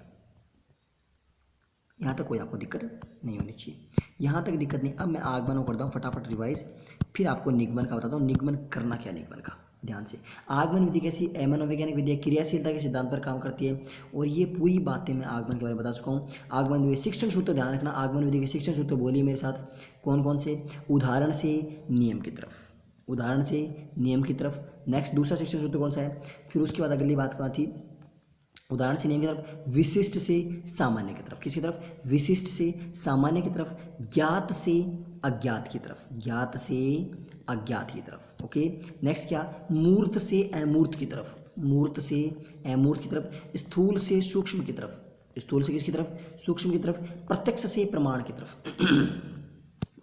यहाँ तक कोई आपको दिक्कत नहीं होनी चाहिए, यहाँ तक दिक्कत नहीं। अब मैं आगमनों करता हूँ फटाफट रिवाइज, फिर आपको निगमन का बताता हूँ। निगमन करना क्या? निगमन का ध्यान से। आगमन विधि कैसी? मनोवैज्ञानिक विधि क्रियाशीलता के सिद्धांत पर काम करती है, और ये पूरी बातें मैं आगमन के बारे में बता चुका हूँ। आगमन विधि शिक्षण सूत्र ध्यान रखना। आगमन विधि के शिक्षण सूत्र बोलिए मेरे साथ, कौन कौन से? उदाहरण से नियम की तरफ, उदाहरण से नियम की तरफ। नेक्स्ट दूसरा शिक्षण सूत्र कौन सा है? फिर उसके बाद अगली बात कहाँ थी? उदाहरण से नियम की तरफ, विशिष्ट से सामान्य की तरफ। किसकी तरफ? विशिष्ट से सामान्य की तरफ। ज्ञात से अज्ञात की तरफ, ज्ञात से अज्ञात की तरफ। ओके, नेक्स्ट क्या? मूर्त से अमूर्त की तरफ, मूर्त से अमूर्त की तरफ। स्थूल से सूक्ष्म की तरफ, स्थूल से किसकी तरफ? सूक्ष्म की तरफ। प्रत्यक्ष से प्रमाण की तरफ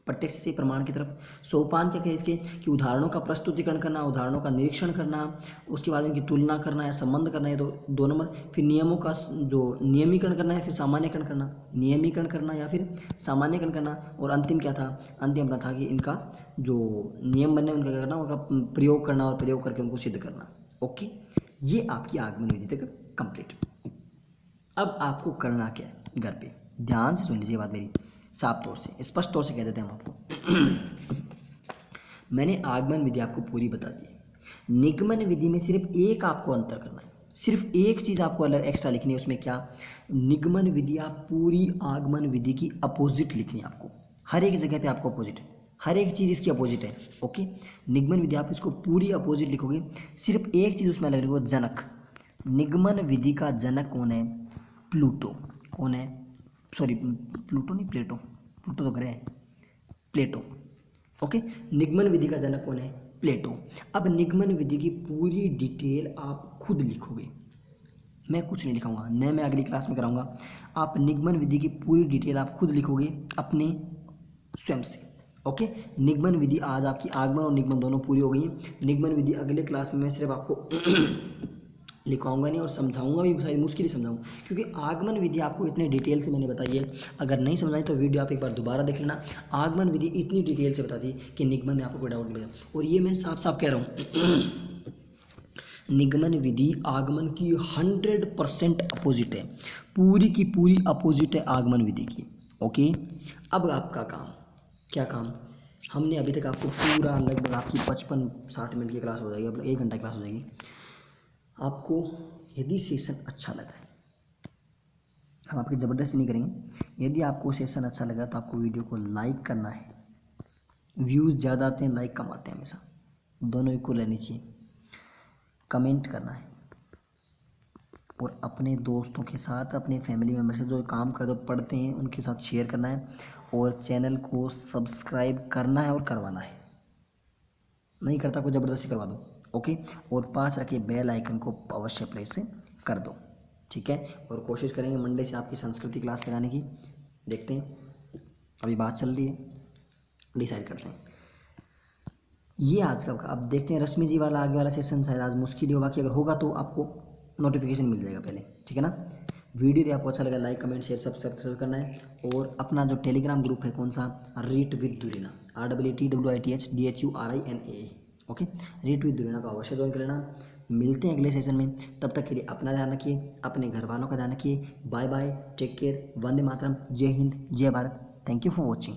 प्रत्यक्ष से प्रमाण की तरफ। सोपान क्या है इसके कि उदाहरणों का प्रस्तुतिकरण करना, उदाहरणों का निरीक्षण करना, उसके बाद इनकी तुलना करना या संबंध करना है, तो 2 नंबर। फिर नियमों का जो नियमीकरण करना है, फिर सामान्यकरण करना, नियमीकरण करना या फिर सामान्यकरण करना। और अंतिम क्या था, अंतिम अपना था कि इनका जो नियम बने उनका क्या करना, उनका प्रयोग करना और प्रयोग करके उनको सिद्ध करना। ओके, ये आपकी आगमन विधि तक कंप्लीट। अब आपको करना क्या है घर पे, ध्यान से सुन लीजिए बात मेरी, साफ तौर से स्पष्ट तौर से कह देते हैं हम आपको। मैंने आगमन विधि आपको पूरी बता दी है। निगमन विधि में सिर्फ एक आपको अंतर करना है, सिर्फ एक चीज़ आपको अलग एक्स्ट्रा लिखनी है। उसमें क्या, निगमन विधि आप पूरी आगमन विधि की अपोजिट लिखनी है आपको, हर एक जगह पे आपको अपोजिट है, हर एक चीज़ इसकी अपोजिट है। ओके, निगमन विधि आप इसको पूरी अपोजिट लिखोगे, सिर्फ एक चीज़ उसमें अलग लिखोगे, जनक। निगमन विधि का जनक कौन है, प्लूटो। कौन है, सॉरी प्लूटो नहीं, प्लेटो, प्लूटो तो ग्रह है, प्लेटो। ओके, निगमन विधि का जनक कौन है, प्लेटो। अब निगमन विधि की पूरी डिटेल आप खुद लिखोगे, मैं कुछ नहीं लिखाऊंगा, न मैं अगली क्लास में कराऊंगा। आप निगमन विधि की पूरी डिटेल आप खुद लिखोगे अपने स्वयं से। ओके, निगमन विधि आज आपकी आगमन और निगमन दोनों पूरी हो गई हैं। निगमन विधि अगले क्लास में मैं सिर्फ आपको लिखाऊंगा नहीं और समझाऊंगा भी, शायद मुश्किल ही समझाऊंगा, क्योंकि आगमन विधि आपको इतने डिटेल से मैंने बताई है। अगर नहीं समझाई तो वीडियो आप एक बार दोबारा देख लेना। आगमन विधि इतनी डिटेल से बता दी कि निगमन में आपको कोई डाउट नहीं बचा। और ये मैं साफ साफ कह रहा हूँ निगमन विधि आगमन की 100% अपोजिट है, पूरी की पूरी अपोजिट है आगमन विधि की। ओके, अब आपका काम, क्या काम, हमने अभी तक आपको पूरा लगभग आपकी 55-60 मिनट की क्लास हो जाएगी, अब 1 घंटा क्लास हो जाएगी। आपको यदि सेशन अच्छा लगा है, हम आपकी ज़बरदस्ती नहीं करेंगे, यदि आपको सेशन अच्छा लगा तो आपको वीडियो को लाइक करना है। व्यूज़ ज़्यादा आते हैं, लाइक कम आते हैं, हमेशा दोनों इक्वल रहनी चाहिए। कमेंट करना है और अपने दोस्तों के साथ, अपने फैमिली मेम्बर से जो काम कर दो पढ़ते हैं उनके साथ शेयर करना है, और चैनल को सब्सक्राइब करना है और करवाना है। नहीं करता कोई ज़बरदस्ती करवा दो। ओके, और पास रखे बेल आइकन को अवश्य प्रेस कर दो, ठीक है। और कोशिश करेंगे मंडे से आपकी संस्कृति क्लास लगाने की, देखते हैं, अभी बात चल रही है, डिसाइड करते हैं। ये आज का, अब देखते हैं रश्मि जी वाला आगे वाला सेशन शायद आज मुश्किल ही होगा, कि अगर होगा तो आपको नोटिफिकेशन मिल जाएगा पहले, ठीक है ना। वीडियो यदि आपको अच्छा लगा लाइक कमेंट शेयर सब्सक्राइब करना है। और अपना जो टेलीग्राम ग्रुप है कौन सा, REET with Dhurina, REETWITHDHURINA। Okay, REET with Dhurina को अवश्य ज्वाइन कर लेना। मिलते हैं अगले सेशन में, तब तक के लिए अपना ध्यान रखिए, अपने घर वालों का ध्यान रखिए। Bye bye, take care, Vande Mataram, जय हिंद, जय Bharat. Thank you for watching.